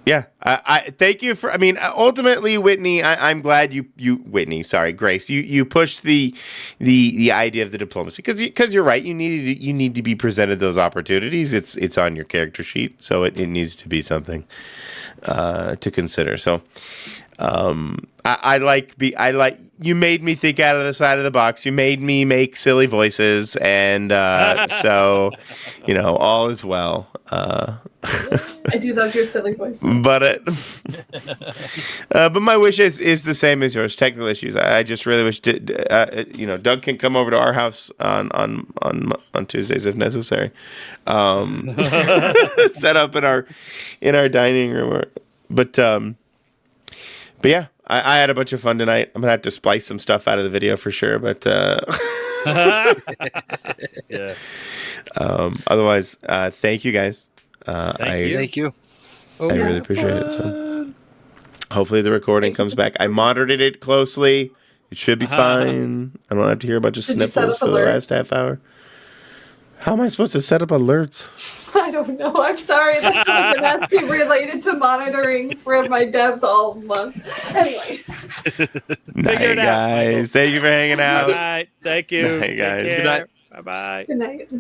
yeah, I thank you for. I mean, ultimately, Whitney, I'm glad Grace, you pushed the idea of the diplomacy because you're right. You need to be presented those opportunities. It's on your character sheet, so it needs to be something to consider. So. I like you made me think out of the side of the box. You made me make silly voices, and so all is well. I do love your silly voices. But my wish is the same as yours. Technical issues. I just really wish Doug can come over to our house on Tuesdays if necessary. Set up in our dining room, but yeah, I had a bunch of fun tonight. I'm gonna have to splice some stuff out of the video for sure, but yeah. Otherwise, thank you guys. Thank you. I really appreciate it. So hopefully the recording comes back. I monitored it closely. It should be fine. I don't have to hear a bunch of sniffles for the last half hour. How am I supposed to set up alerts? I don't know. I'm sorry. That's what I've been asking related to monitoring for my devs all month. Anyway. Night, guys. Thank you for hanging out. Good night. Thank you. Night, guys. Take care. Good night. Bye-bye. Good night.